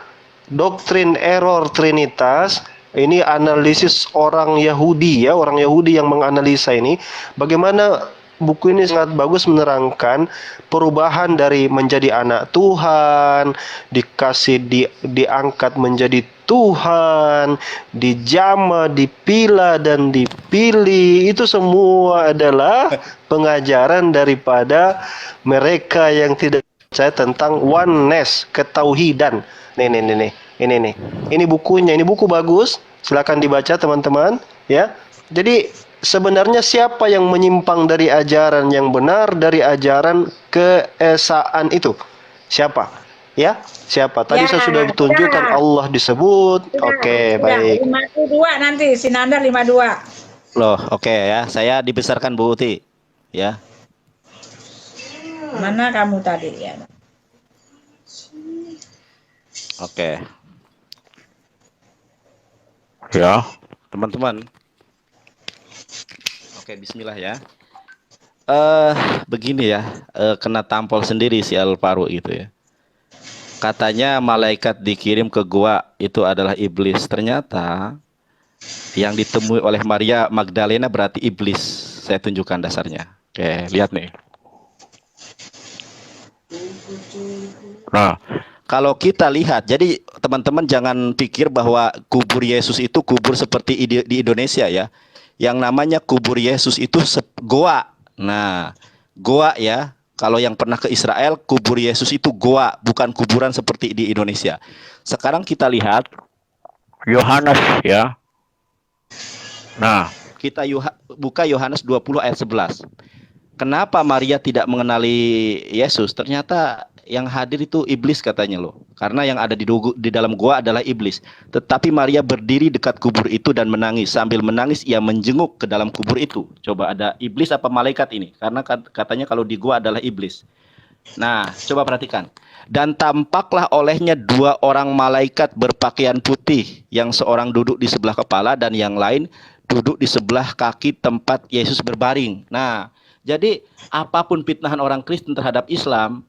Doktrin Error Trinitas. Ini analisis orang Yahudi ya, orang Yahudi yang menganalisa ini. Bagaimana buku ini sangat bagus menerangkan perubahan dari menjadi anak Tuhan, diangkat menjadi Tuhan, dijamah, dipilah dan dipilih. Itu semua adalah pengajaran daripada mereka yang tidak percaya tentang oneness, ketauhidan. Ini bukunya, ini buku bagus. Silakan dibaca teman-teman, ya. Jadi sebenarnya siapa yang menyimpang dari ajaran yang benar, dari ajaran keesaan itu? Siapa? Ya, siapa? Tadi Ya, saya sudah tunjukkan ya. Allah disebut. Oke, baik. 52 nanti, Sinanda 52. Loh, oke ya. Saya dibesarkan Bu Uti. Ya. Mana kamu tadi ya? Oke. Ya, teman-teman. Oke, bismillah ya. Begini ya, kena tampol sendiri si Alvaro itu ya. Katanya malaikat dikirim ke gua itu adalah iblis. Ternyata yang ditemui oleh Maria Magdalena berarti iblis. Saya tunjukkan dasarnya. Oke, lihat nih. Nah, kalau kita lihat, jadi teman-teman jangan pikir bahwa kubur Yesus itu kubur seperti di Indonesia ya. Yang namanya kubur Yesus itu goa. Nah, goa ya. Kalau yang pernah ke Israel, kubur Yesus itu goa, bukan kuburan seperti di Indonesia. Sekarang kita lihat Yohanes ya. Nah, kita buka Yohanes 20 ayat 11. Kenapa Maria tidak mengenali Yesus? Ternyata yang hadir itu iblis katanya loh. Karena yang ada di dalam gua adalah iblis. Tetapi Maria berdiri dekat kubur itu dan menangis. Sambil menangis ia menjenguk ke dalam kubur itu. Coba ada iblis apa malaikat ini? Karena katanya kalau di gua adalah iblis. Nah, coba perhatikan. Dan tampaklah olehnya 2 orang malaikat berpakaian putih. Yang seorang duduk di sebelah kepala dan yang lain duduk di sebelah kaki tempat Yesus berbaring. Nah, jadi apapun fitnahan orang Kristen terhadap Islam,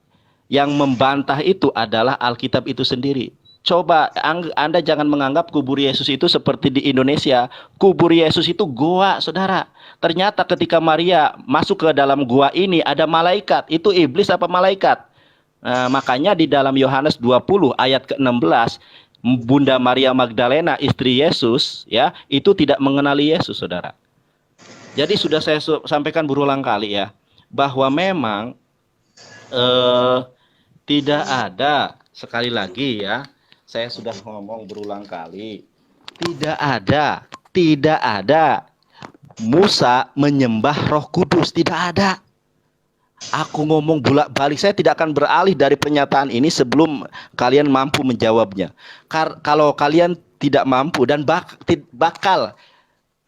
yang membantah itu adalah Alkitab itu sendiri. Coba Anda jangan menganggap kubur Yesus itu seperti di Indonesia. Kubur Yesus itu goa, saudara. Ternyata ketika Maria masuk ke dalam goa ini ada malaikat. Itu iblis apa malaikat? Nah, makanya di dalam Yohanes 20 ayat ke-16, Bunda Maria Magdalena, istri Yesus, ya, itu tidak mengenali Yesus, saudara. Jadi sudah saya sampaikan berulang kali ya, bahwa memang tidak ada, sekali lagi ya, saya sudah ngomong berulang kali, tidak ada Musa menyembah Roh Kudus, tidak ada. Aku ngomong bolak-balik, saya tidak akan beralih dari pernyataan ini sebelum kalian mampu menjawabnya. Kalau kalian tidak mampu dan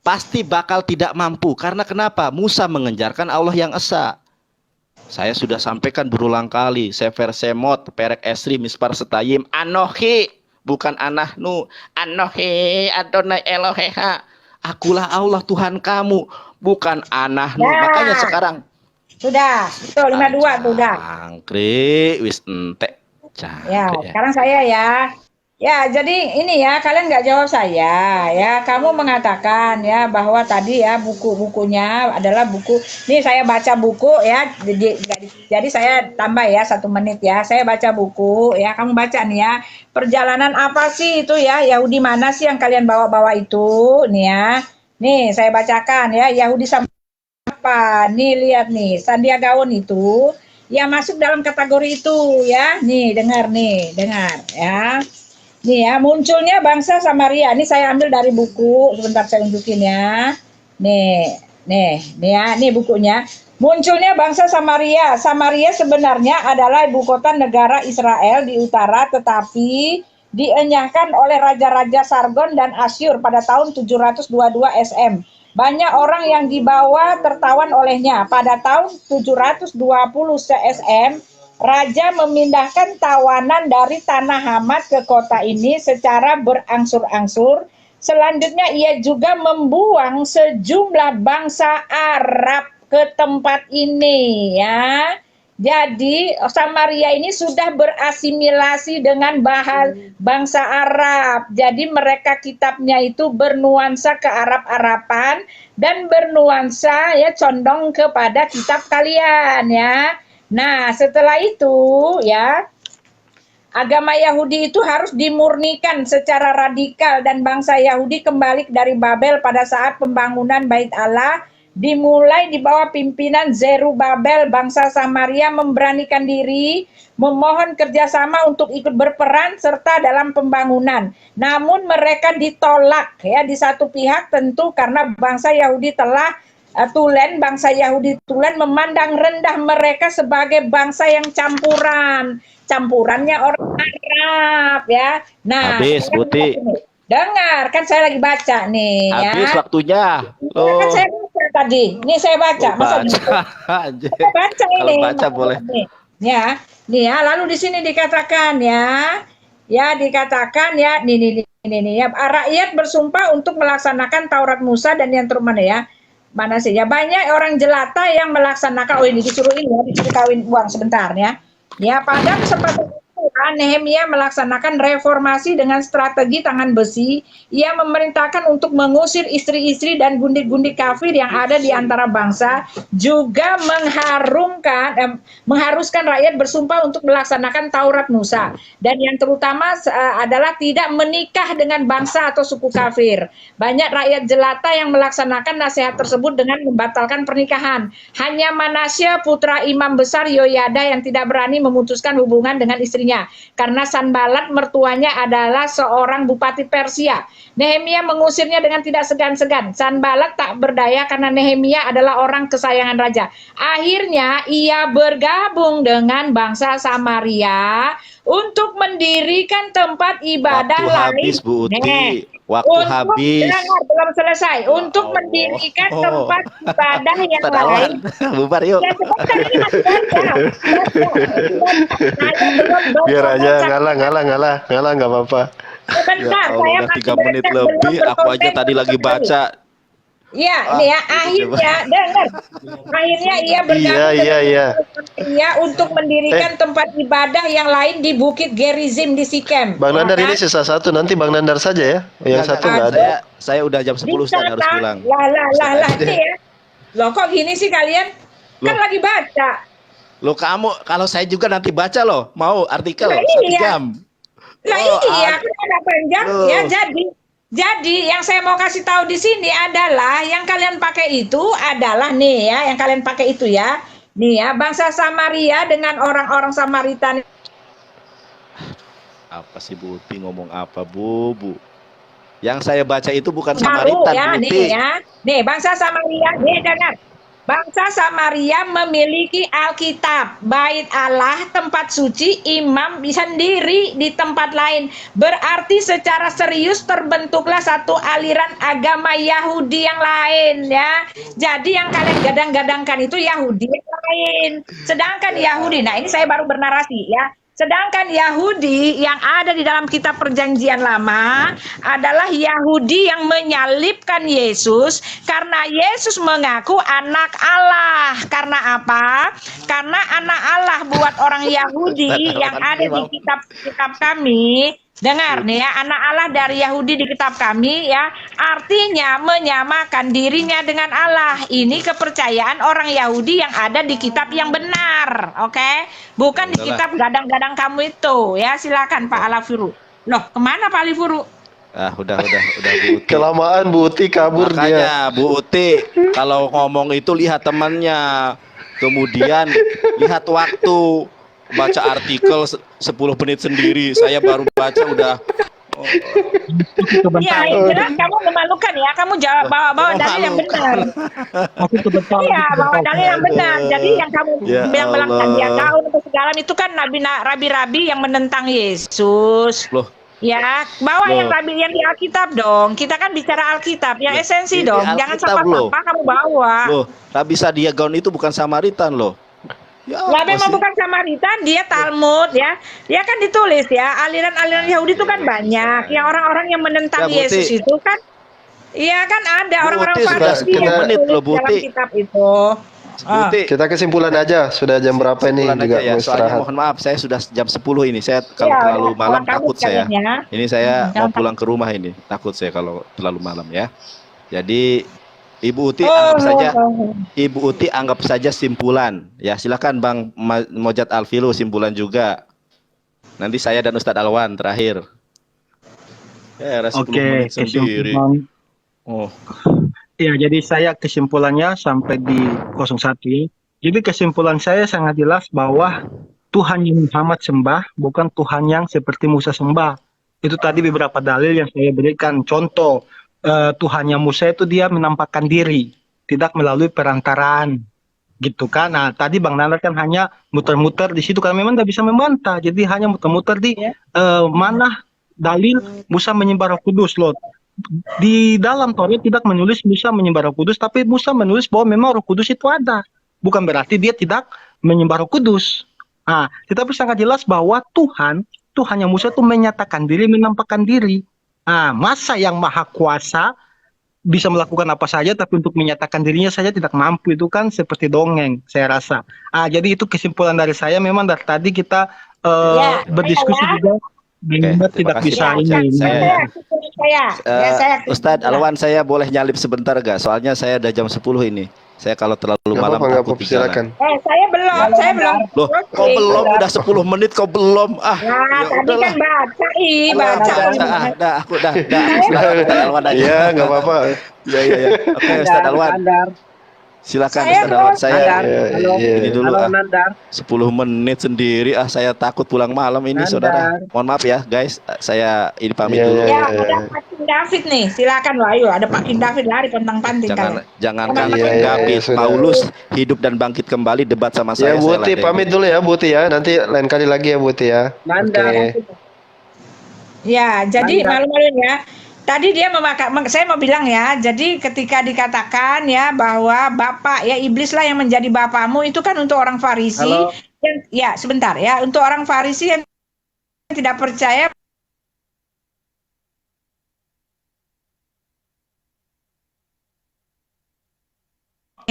pasti bakal tidak mampu. Karena kenapa? Musa mengejarkan Allah yang esa. Saya sudah sampaikan berulang kali. Sefer Semot, Perek Esri, Mispar Setayim, Anohi, bukan Anahnu. Anohi, Adonai Eloheha. Akulah Allah Tuhan kamu. bukan anahnu. Ya. Makanya sekarang Sudah, betul 52 tuh udah. Angkri wis entek. Ya, Cangkrik ya. sekarang saya ya. Ya, jadi ini ya, kalian nggak jawab saya. Ya, kamu mengatakan ya bahwa tadi ya buku-bukunya adalah buku. Nih saya baca buku ya. Jadi saya tambah ya 1 menit ya. Saya baca buku ya. Kamu baca nih ya. Perjalanan apa sih itu ya? Yahudi mana sih yang kalian bawa-bawa itu? Nih ya. Nih saya bacakan ya. Yahudi sama apa? Nih lihat nih. Sandiaga Uno itu yang masuk dalam kategori itu ya. Nih dengar ya. Nih ya, munculnya bangsa Samaria. Ini saya ambil dari buku, sebentar saya tunjukin ya. Nih ya, nih bukunya. Munculnya bangsa Samaria. Samaria sebenarnya adalah ibu kota negara Israel di utara, tetapi dienyahkan oleh raja-raja Sargon dan Asyur pada tahun 722 SM. Banyak orang yang dibawa tertawan olehnya. Pada tahun 720 SM, Raja memindahkan tawanan dari tanah Hamat ke kota ini secara berangsur-angsur. Selanjutnya ia juga membuang sejumlah bangsa Arab ke tempat ini ya. Jadi Samaria ini sudah berasimilasi dengan bangsa Arab. Jadi mereka kitabnya itu bernuansa ke Arab-Araban dan bernuansa ya condong kepada kitab kalian ya. Nah, setelah itu ya, agama Yahudi itu harus dimurnikan secara radikal dan bangsa Yahudi kembali dari Babel pada saat pembangunan Bait Allah dimulai di bawah pimpinan Zerubabel. Bangsa Samaria memberanikan diri, memohon kerjasama untuk ikut berperan serta dalam pembangunan. Namun mereka ditolak ya di satu pihak tentu karena bangsa Yahudi telah bangsa Yahudi Tulen memandang rendah mereka sebagai bangsa yang campurannya orang Arab ya. Nah, habis Buti. Dengar, kan saya lagi baca nih Habis ya. waktunya. Loh. Kan saya baca tadi. Nih saya baca. Masa saya baca ini. Kalau baca boleh. Nih ya, lalu di sini dikatakan ya dikatakan ya nih ya, rakyat bersumpah untuk melaksanakan Taurat Musa dan yang terus mana sih ya, banyak orang jelata yang melaksanakan ini disuruh kawin uang sebentar ya pada kesempatan itu Nehemia melaksanakan reformasi dengan strategi tangan besi. Ia memerintahkan untuk mengusir istri-istri dan gundik-gundik kafir yang ada di antara bangsa, juga mengharuskan rakyat bersumpah untuk melaksanakan Taurat Musa, dan yang terutama adalah tidak menikah dengan bangsa atau suku kafir. Banyak rakyat jelata yang melaksanakan nasihat tersebut dengan membatalkan pernikahan. Hanya Manasya putra imam besar Yoyada yang tidak berani memutuskan hubungan dengan istrinya, karena Sanbalat mertuanya adalah seorang bupati Persia. Nehemia mengusirnya dengan tidak segan-segan. Sanbalat tak berdaya karena Nehemia adalah orang kesayangan raja. Akhirnya ia bergabung dengan bangsa Samaria untuk mendirikan tempat ibadah Waktu habis, Bu Uti. Waktu habis. Belum selesai. Untuk mendirikan tempat ibadah yang lain. Bubar yuk. Ya, Biar aja ngalah nggak apa-apa. Sebentar, Ya Allah, saya udah 3 menit lebih. Aku aja tadi lagi baca. Iya, ini ya, akhirnya dengar. Akhirnya ia bergabung Iya. untuk mendirikan tempat ibadah yang lain di Bukit Gerizim di Sikem. Bang Nandar ini sisa satu, nanti Bang Nandar saja ya. Yang satu nggak ada. Saya udah jam 10 Ustaz harus pulang. Lah ini ya. Loh kok gini sih kalian? Kan lagi baca. Loh kamu, kalau saya juga nanti baca loh. Mau artikel 1 jam. Lah iya, kan ada panjang ya. Jadi yang saya mau kasih tahu di sini adalah yang kalian pakai itu adalah nih ya, yang kalian pakai itu ya. Nih ya, bangsa Samaria dengan orang-orang Samaritan. Apa sih Buti ngomong apa, Bu? Yang saya baca itu bukan Samaritan, ya, Buti. nih ya. Nih, bangsa Samaria, nih dengar. Bangsa Samaria memiliki Alkitab, Bait Allah, tempat suci, imam sendiri di tempat lain. Berarti secara serius terbentuklah satu aliran agama Yahudi yang lain ya. Jadi yang kalian gadang-gadangkan itu Yahudi yang lain. Sedangkan Yahudi, nah ini saya baru bernarasi ya. Sedangkan Yahudi yang ada di dalam kitab Perjanjian Lama adalah Yahudi yang menyalibkan Yesus karena Yesus mengaku anak Allah. Karena apa? Karena anak Allah buat orang Yahudi yang ada di kitab kami. Dengar nih ya, anak Allah dari Yahudi di kitab kami ya, artinya menyamakan dirinya dengan Allah. Ini kepercayaan orang Yahudi yang ada di kitab yang benar, oke? Bukan di kitab gadang-gadang kamu itu ya. Silakan Pak Alafuru. Loh, kemana Pak Alifuru? Udah Bu Uti. Kelamaan Bu Uti kabur dia. Makanya Bu Uti kalau ngomong itu lihat temannya, kemudian lihat waktu, baca artikel 10 menit sendiri, saya baru baca udah. Ya, jelas kamu memalukan ya. Kamu bawa dalil yang benar. Iya, bawa dalil yang benar. Jadi yang kamu bilang dia daun atau segala itu kan rabi-rabi yang menentang Yesus. Loh. Ya, bawa yang rabi yang di Alkitab dong. Kita kan bicara Alkitab, yang esensi dong. Jangan sampah-sampah kamu bawa. Loh, Rabi Sadia Gaon itu bukan Samaritan loh. Ya, memang bukan Samaritan, dia Talmud ya. Dia kan ditulis ya, aliran-aliran Yahudi itu kan banyak. Yang orang-orang yang menentang Yesus itu kan, iya kan ada orang-orang Farisi yang menulis dalam kitab itu. Kita kesimpulan aja, sudah jam berapa ini juga ya, mau istirahat. Mohon maaf, saya sudah jam 10 ini. Saya kalau terlalu malam takut saya. Ini saya mau pulang ke rumah ini. Takut saya kalau terlalu malam ya. Jadi Ibu Uti anggap saja simpulan. Ya, silakan Bang Mojad Alfilu simpulan juga. Nanti saya dan Ustadz Alwan terakhir. Oke, kesimpulan. Ya, jadi saya kesimpulannya sampai di 01 ya. Jadi kesimpulan saya sangat jelas bahwa Tuhan yang Muhammad sembah bukan Tuhan yang seperti Musa sembah. Itu tadi beberapa dalil yang saya berikan. Contoh, Tuhannya Musa itu dia menampakkan diri, tidak melalui perantaraan, gitu kan? Nah, tadi Bang Nanda kan hanya muter-muter di situ kan, memang nggak bisa membantah, jadi hanya muter-muter di mana dalil Musa menyembah Roh Kudus loh. Di dalam Taurat tidak menulis Musa menyembah Roh Kudus, tapi Musa menulis bahwa memang Roh Kudus itu ada. Bukan berarti dia tidak menyembah Roh Kudus. Nah, tetapi sangat jelas bahwa Tuhannya Musa itu menyatakan diri, menampakkan diri. Nah, masa yang maha kuasa bisa melakukan apa saja, tapi untuk menyatakan dirinya saja tidak mampu, itu kan seperti dongeng, saya rasa. Jadi itu kesimpulan dari saya. Memang dari tadi kita berdiskusi juga, tidak bisa ini. Ustadz Alwan, saya boleh nyalip sebentar gak? Soalnya saya udah jam 10 ini. Saya kalau terlalu malam takut silakan. Saya belum. Loh, kok belum? Udah 10 menit kok belum? Tadi kan baca. Aku dah. Ustadz Alwan aja. Iya, enggak apa-apa. Iya. Oke, Ustadz Alwan. Silakan Ustadz Alwan, saya ini dulu 10 menit sendiri saya takut pulang malam ini saudara. Mohon maaf ya guys, saya ini pamit dulu. Ya, ada Pak King David nih, silakan loh, ayo ada Pak King David lari pontang-panting kan. Jangan David, Paulus hidup dan bangkit kembali debat sama saya. Ya Bu Uti pamit dulu ya Bu Uti ya, nanti lain kali lagi ya Bu Uti ya. Oke. Ya, jadi malu-maluin ya. Tadi dia saya mau bilang ya, jadi ketika dikatakan ya bahwa bapak ya iblis lah yang menjadi bapakmu, itu kan untuk orang Farisi. Ya sebentar ya, untuk orang Farisi yang tidak percaya.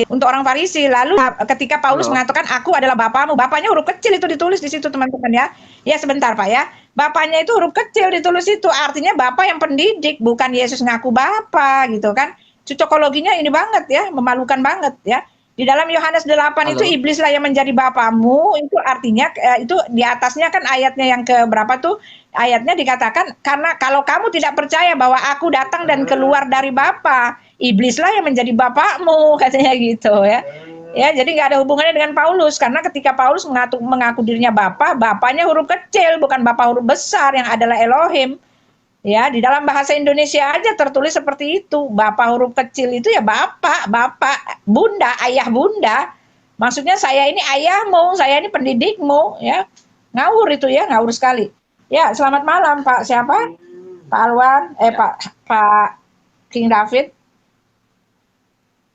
Untuk orang Farisi, lalu ketika Paulus mengatakan aku adalah bapakmu, bapaknya huruf kecil itu ditulis di situ teman-teman ya. Ya sebentar Pak ya, bapaknya itu huruf kecil ditulis itu, artinya bapak yang pendidik, bukan Yesus ngaku bapak gitu kan. Cocokologinya ini banget ya, memalukan banget ya. Di dalam Yohanes 8 itu iblislah yang menjadi bapamu, itu artinya itu di atasnya kan ayatnya yang ke berapa tuh? Ayatnya dikatakan karena kalau kamu tidak percaya bahwa aku datang dan keluar dari Bapa, iblislah yang menjadi bapakmu, katanya gitu ya. Ya, jadi nggak ada hubungannya dengan Paulus, karena ketika Paulus mengaku dirinya Bapa, bapaknya huruf kecil, bukan Bapa huruf besar yang adalah Elohim. Ya, di dalam bahasa Indonesia aja tertulis seperti itu. Bapa huruf kecil itu ya bapak, bunda, ayah bunda. Maksudnya saya ini ayahmu, saya ini pendidikmu, ya. Ngawur itu ya, ngawur sekali. Ya, selamat malam Pak siapa? Pak Alwan, Pak King David.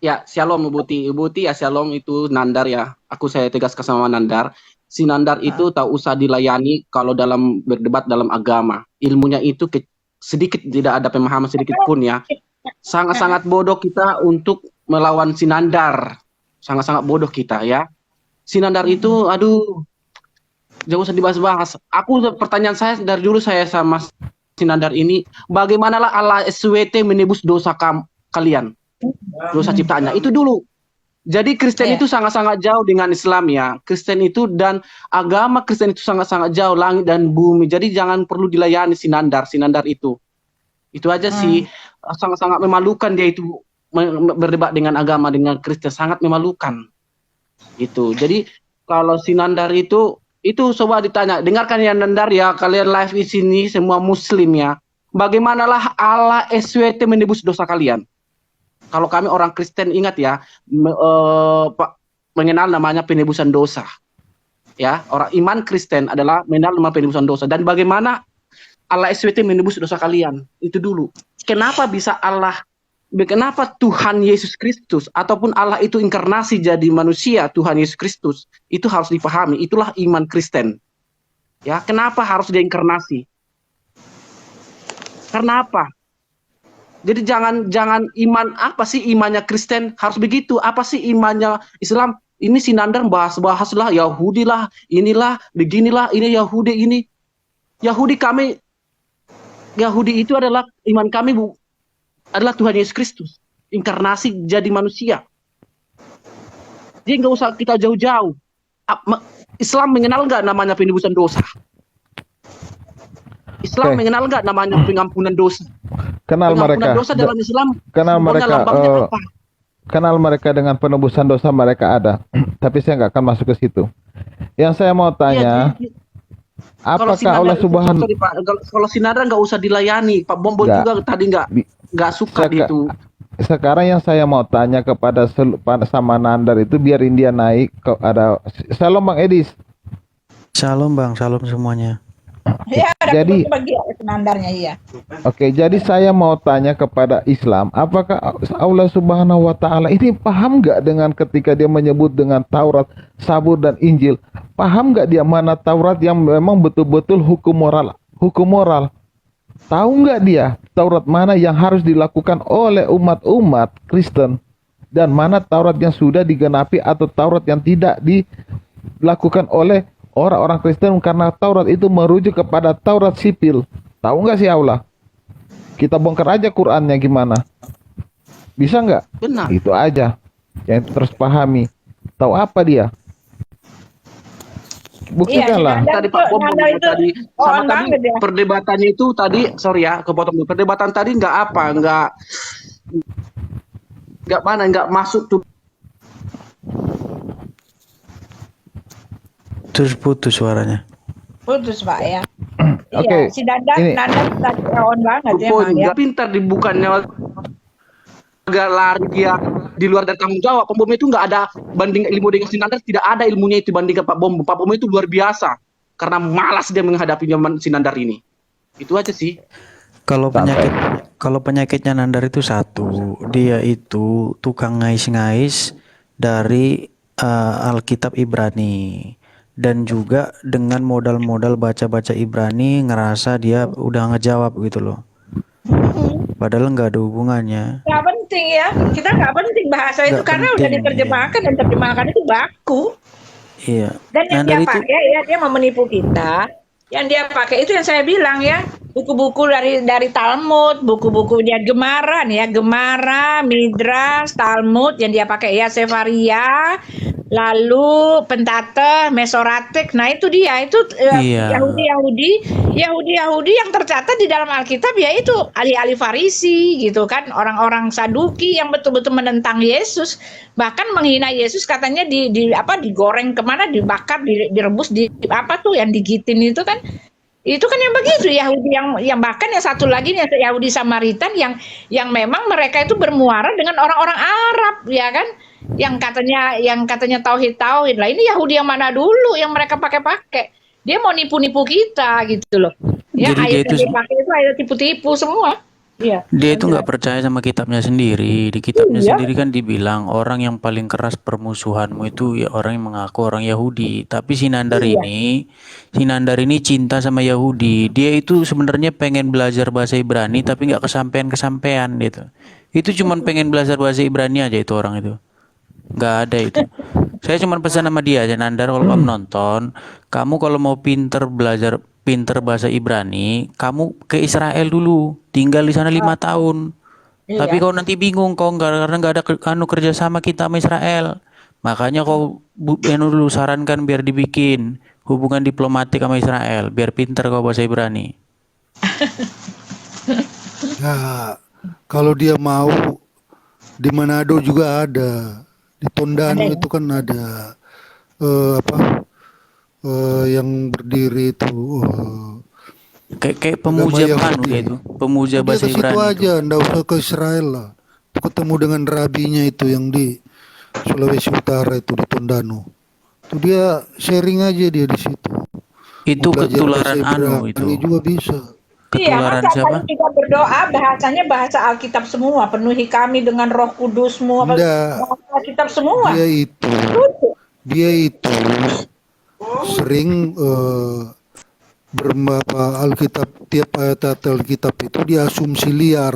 Ya, shalom Ibu Uti ya, shalom itu Nandar ya. Saya tegaskan sama Nandar. Sinandar itu tak usah dilayani kalau dalam berdebat dalam agama. Ilmunya itu sedikit, tidak ada pemahaman sedikit pun ya. Sangat-sangat bodoh kita untuk melawan Sinandar. Sangat-sangat bodoh kita ya. Sinandar itu, aduh, jangan usah dibahas-bahas. Pertanyaan saya dari dulu saya sama Sinandar ini, bagaimanalah Allah SWT menebus dosa kalian? Dosa ciptaannya. Itu dulu. Jadi Kristen itu sangat-sangat jauh dengan Islam ya. Kristen itu dan agama Kristen itu sangat-sangat jauh, langit dan bumi. Jadi jangan perlu dilayani Sinandar itu. Itu aja sih. Sangat-sangat memalukan dia itu berdebat dengan agama, dengan Kristen. Sangat memalukan. Gitu. Jadi kalau Sinandar itu coba ditanya. Dengarkan ya Nandar ya. Kalian live di sini semua muslim ya. Bagaimanalah Allah SWT menebus dosa kalian? Kalau kami orang Kristen ingat ya, mengenal namanya penebusan dosa. Ya, orang iman Kristen adalah mengenal nama penebusan dosa. Dan bagaimana Allah SWT menebus dosa kalian? Itu dulu. Kenapa Tuhan Yesus Kristus ataupun Allah itu inkarnasi jadi manusia, Tuhan Yesus Kristus, itu harus dipahami. Itulah iman Kristen. Ya, kenapa harus dia inkarnasi? Karena apa? Jadi jangan iman apa sih imannya Kristen harus begitu? Apa sih imannya Islam? Ini Sinandar bahas-bahas lah Yahudi lah, inilah, beginilah, ini Yahudi ini. Yahudi itu adalah iman kami adalah Tuhan Yesus Kristus, inkarnasi jadi manusia. Jadi nggak usah kita jauh-jauh. Islam mengenal nggak namanya penebusan dosa? Islam mengenal nggak namanya pengampunan dosa? Kenal pengampunan mereka dosa dalam Islam. kenal mereka apa? kenal mereka dengan penebusan dosa mereka ada. Tapi saya nggak akan masuk ke situ. Yang saya mau tanya, apakah Allah Subhanahu kalau Sinandar nggak usah dilayani, Pak Bombo juga tadi nggak suka itu. Sekarang yang saya mau tanya kepada sama Nandar itu, biarin dia naik ke ada. Shalom Bang Edis. Shalom Bang, shalom semuanya. Ya, Jadi Sinandarnya iya. Oke, jadi saya mau tanya kepada Islam, apakah Allah Subhanahu wa taala ini paham nggak dengan ketika dia menyebut dengan Taurat, Zabur dan Injil? Paham nggak dia mana Taurat yang memang betul-betul hukum moral? Tahu nggak dia Taurat mana yang harus dilakukan oleh umat-umat Kristen dan mana Taurat yang sudah digenapi atau Taurat yang tidak dilakukan oleh orang-orang Kristen, karena Taurat itu merujuk kepada Taurat sipil. Tahu nggak sih Allah? Kita bongkar aja Qurannya gimana? Bisa nggak? Benar. Itu aja yang terus pahami. Tahu apa dia? Buktikanlah. Tadi Pak Bom tadi sama tadi perdebatannya itu tadi, sorry ya, kepotong dulu. Perdebatan tadi nggak masuk tuh. Terus putus suaranya. Putus Pak ya. Oke, Iya, si Nandar tadi rawan banget ya, Poin Bang, ya. nggak pintar dibukannya agak lari dia di luar dari tanggung jawab. Pak Bom itu nggak ada banding ilmu dengan Sinandar, tidak ada ilmunya itu bandingkan Pak Bom. Pak Bom itu luar biasa karena malas dia menghadapi zaman Sinandar ini. Itu aja sih. Kalau penyakitnya Nandar itu satu, dia itu tukang ngais-ngais dari Alkitab Ibrani. Dan juga dengan modal-modal baca-baca Ibrani ngerasa dia udah ngejawab gitu loh. Padahal nggak ada hubungannya. Nggak penting ya, kita nggak penting bahasa itu karena udah diterjemahkan dan terjemahkan itu baku. Iya. Dan yang dia Nandar itu pakai ya dia mau menipu kita. Yang dia pakai itu yang saya bilang ya, buku-buku dari Talmud, buku-bukunya Gemaran ya, Gemara, Midras, Talmud yang dia pakai ya, Sefaria, lalu Pentateuch, Mesoratik. Nah itu dia itu Iya. Yahudi yang tercatat di dalam Alkitab ya itu ahli-ahli Farisi gitu kan, orang-orang Saduki yang betul-betul menentang Yesus, bahkan menghina Yesus, katanya digoreng kemana, dibakar, direbus, apa tuh yang digitin itu kan yang begitu. Yahudi yang bahkan yang satu lagi nih Yahudi Samaritan yang memang mereka itu bermuara dengan orang-orang Arab ya kan, yang katanya tauhid lah. Ini Yahudi yang mana dulu yang mereka pakai dia mau nipu-nipu kita gitu loh ya. Jadi Ayat yang dipakai itu ayat tipu-tipu semua. Iya. Dia itu Jelas. nggak percaya sama kitabnya sendiri. Di kitabnya Iya. sendiri kan dibilang orang yang paling keras permusuhanmu itu ya orang yang mengaku orang Yahudi. Tapi Iya. Si Nandar ini cinta sama Yahudi. Dia itu sebenarnya pengen belajar bahasa Ibrani tapi nggak kesampean-kesampean gitu. Itu cuman pengen belajar bahasa Ibrani aja itu orang itu. Nggak ada itu. Saya cuma pesan sama dia aja, Nandar, kalau kamu nonton, kamu kalau mau pinter bahasa Ibrani, kamu ke Israel dulu, tinggal di sana 5 tahun. Tapi Iya. kau nanti bingung kau karena nggak ada kerjasama kita sama Israel. Makanya kau dulu sarankan biar dibikin hubungan diplomatik sama Israel, biar pinter kau bahasa Ibrani. Ya, kalau dia mau di Manado juga ada, di Tondano Ada ya? itu kan ada apa yang berdiri itu Kayak agama pemuja dia Yahudi. itu, pemuja Dia bahasa ke situ Ibrani itu. aja, ndak usah ke Israel lah. Itu ketemu dengan rabinya itu yang di Sulawesi Utara itu di Tondano. Itu dia sharing aja dia di situ. Itu Mau belajar bahasa ketularan Ibrani itu. juga bisa. Iya, Ketularan masa siapa? kami juga berdoa bahasanya bahasa Alkitab semua, penuhi kami dengan Roh Kudus-Mu, Ndak, bahasa Alkitab semua. dia itu sering Alkitab, tiap ayat Alkitab itu dia asumsi liar.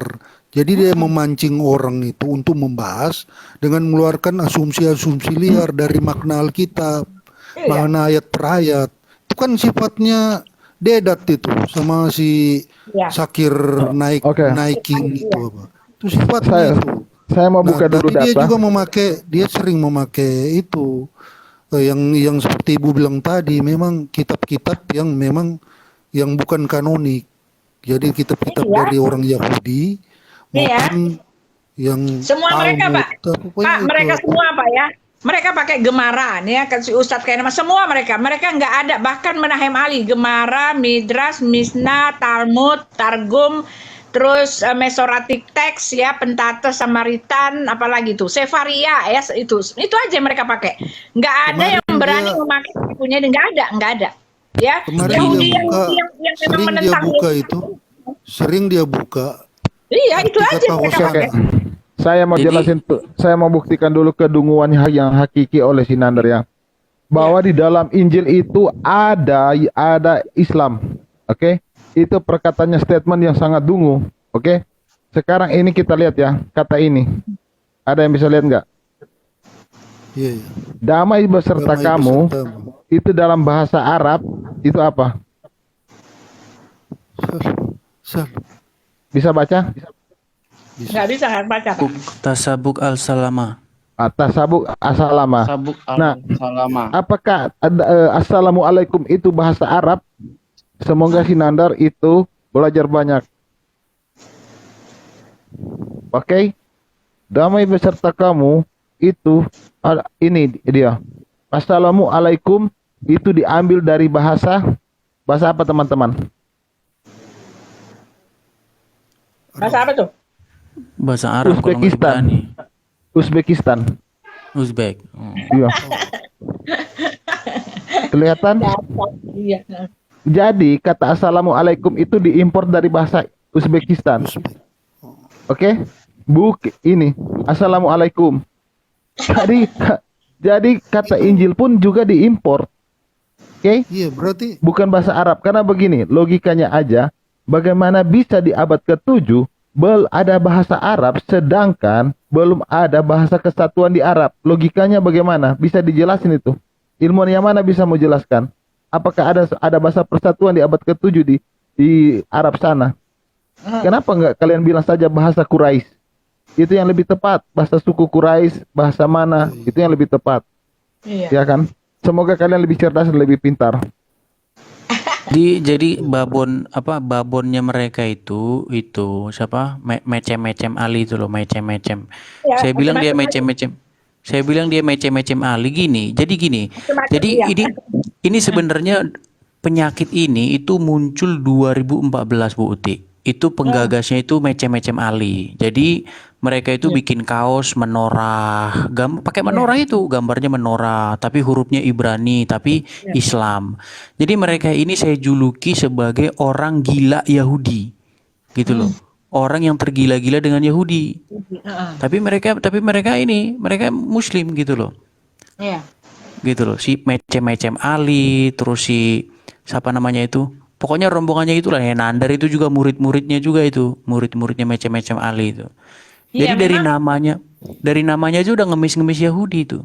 Jadi dia memancing orang itu untuk membahas dengan mengeluarkan asumsi-asumsi liar dari makna Alkitab, makna ayat per ayat. Itu kan sifatnya Dedat itu sama si Iya. Sakir Oke. naiking itu apa. Itu sifatnya itu. Saya mau buka dulu tapi dia data. juga dia sering memakai itu yang seperti Ibu bilang tadi, memang kitab-kitab yang memang yang bukan kanonik. Jadi kitab-kitab Iya. dari orang Yahudi maupun yang Semua mereka, Pak. pokoknya Pak, itu mereka apa. semua, Pak ya. Mereka pakai Gemara nih ya, kan si Ustadz kayak nama semua mereka nggak ada, bahkan Menahem Ali, Gemara, Midras, Misna, Talmud, Targum, terus Mesoratic Text ya, Pentates, Samaritan, apalagi tuh Sefaria ya, itu aja mereka pakai. Nggak ada Kemarin yang berani dia- memakai bukunya, nggak ada. Ya, Kemarin Yahudi dia buka, yang memang sering dia menentang buka itu, sering dia buka. Iya, itu Arti aja kata mereka Hosana. pakai. Saya mau Jadi- jelasin tuh, saya mau buktikan dulu kedunguan yang hakiki oleh si Nandar ya. Bahwa di dalam Injil itu ada Islam. Oke? Itu perkataannya statement yang sangat dungu. Oke? Sekarang ini kita lihat ya, kata ini. Ada yang bisa lihat nggak? Iya, iya. Damai beserta Damai kamu, besertamu. itu dalam bahasa Arab, itu apa? Sal. Bisa baca? Nggak bisa nggak baca, Pak. Tasabuk al-salama. Atas sabuk asalama. Sabuk Nah, al-salama. apakah assalamualaikum itu bahasa Arab? Semoga si Nandar itu belajar banyak. Oke? Damai beserta kamu itu ini dia. Assalamualaikum itu diambil dari bahasa apa teman-teman? Bahasa apa tuh? Bahasa Arab kalau nggak Uzbekistan. Ibrani. Uzbekistan. Uzbek. Iya. Kelihatan? Iya. Jadi kata assalamualaikum itu diimpor dari bahasa Uzbekistan. Oke? Ini assalamualaikum. Jadi kata Injil pun juga diimpor. Oke? Iya, berarti Bukan bahasa Arab. Karena begini, logikanya aja, bagaimana bisa di abad ke-7 ada bahasa Arab sedangkan belum ada bahasa kesatuan di Arab. Logikanya bagaimana? Bisa dijelasin itu. Ilmuwan yang mana bisa mau jelaskan? Apakah ada bahasa persatuan di abad ke-7 di Arab sana? Kenapa nggak kalian bilang saja bahasa Quraisy? Itu yang lebih tepat. Bahasa suku Quraisy, bahasa mana? Itu yang lebih tepat. Iya. Ya kan? Semoga kalian lebih cerdas dan lebih pintar. Jadi babonnya mereka itu siapa? Mecem Ali itu loh, mecem. Ya, Saya bilang dia macam-macam. mecem. Saya bilang dia mecem Ali gini. Jadi gini. Macam-macam, Jadi iya. ini sebenarnya penyakit ini itu muncul 2014 Bu Uti. Itu penggagasnya itu mecem Ali. Jadi mereka itu bikin kaos menorah, pakai menorah itu gambarnya menorah, tapi hurufnya Ibrani, tapi Islam. Jadi mereka ini saya juluki sebagai orang gila Yahudi, gitu loh. orang yang tergila-gila dengan Yahudi. Heeh. Tapi mereka Muslim gitu loh. Iya. Gitu loh. Si Mecem Ali, terus si siapa namanya itu? Pokoknya rombongannya itulah ya. Nandar itu juga murid-muridnya juga itu. Murid-muridnya Mecem Ali itu. Iya, Jadi memang. dari namanya aja udah ngemis-ngemis Yahudi itu.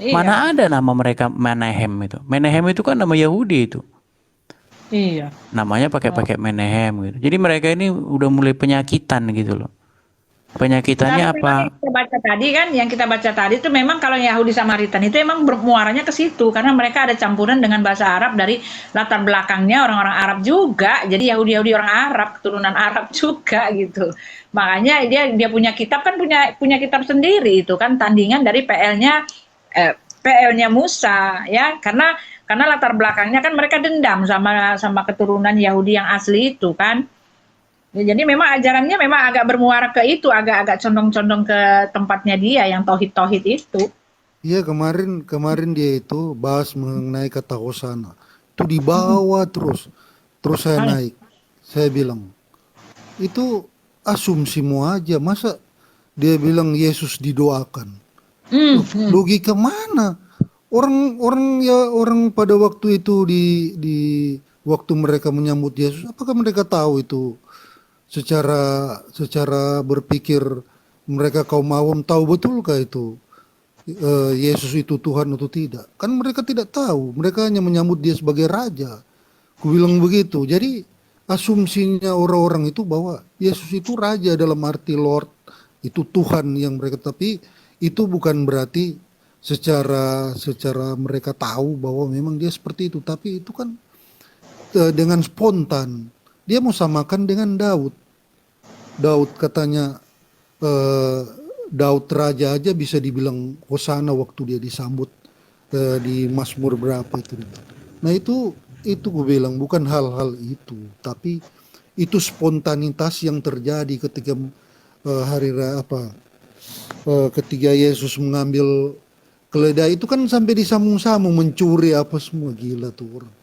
Iya. Mana ada nama mereka Menahem itu. Menahem itu kan nama Yahudi itu. Iya. Namanya pakai Menahem gitu. Jadi mereka ini udah mulai penyakitan gitu loh. Penyakitannya Tapi memang apa? yang kita baca tadi itu memang kalau Yahudi Samaritan itu emang bermuaranya ke situ karena mereka ada campuran dengan bahasa Arab dari latar belakangnya orang-orang Arab juga. Jadi Yahudi orang Arab, keturunan Arab juga gitu. Makanya dia punya kitab kan punya kitab sendiri itu kan tandingan dari PL-nya Musa ya karena latar belakangnya kan mereka dendam sama keturunan Yahudi yang asli itu kan. Ya, jadi memang ajarannya memang agak bermuara ke itu, agak condong-condong ke tempatnya dia yang tauhid-tauhid itu. Iya, kemarin dia itu bahas mengenai kata Hosana. Itu dibawa terus saya naik. Saya bilang, itu asumsimu aja, masa dia bilang Yesus didoakan. Logika mana? Orang pada waktu itu di waktu mereka menyambut Yesus, apakah mereka tahu itu secara berpikir mereka kaum awam tahu betulkah itu Yesus itu Tuhan atau tidak? Kan mereka tidak tahu, mereka hanya menyambut dia sebagai raja. Ku bilang begitu. Jadi asumsinya orang-orang itu bahwa Yesus itu raja dalam arti Lord, itu Tuhan yang mereka, tapi itu bukan berarti secara mereka tahu bahwa memang dia seperti itu, tapi itu kan dengan spontan. Dia mau samakan dengan Daud. Daud katanya Daud raja aja bisa dibilang Hosana waktu dia disambut di Mazmur berapa itu. Nah itu gue bilang bukan hal-hal itu, tapi itu spontanitas yang terjadi ketika ketika Yesus mengambil keledai itu kan sampai disambung-sambung mencuri apa semua, gila tuh orang.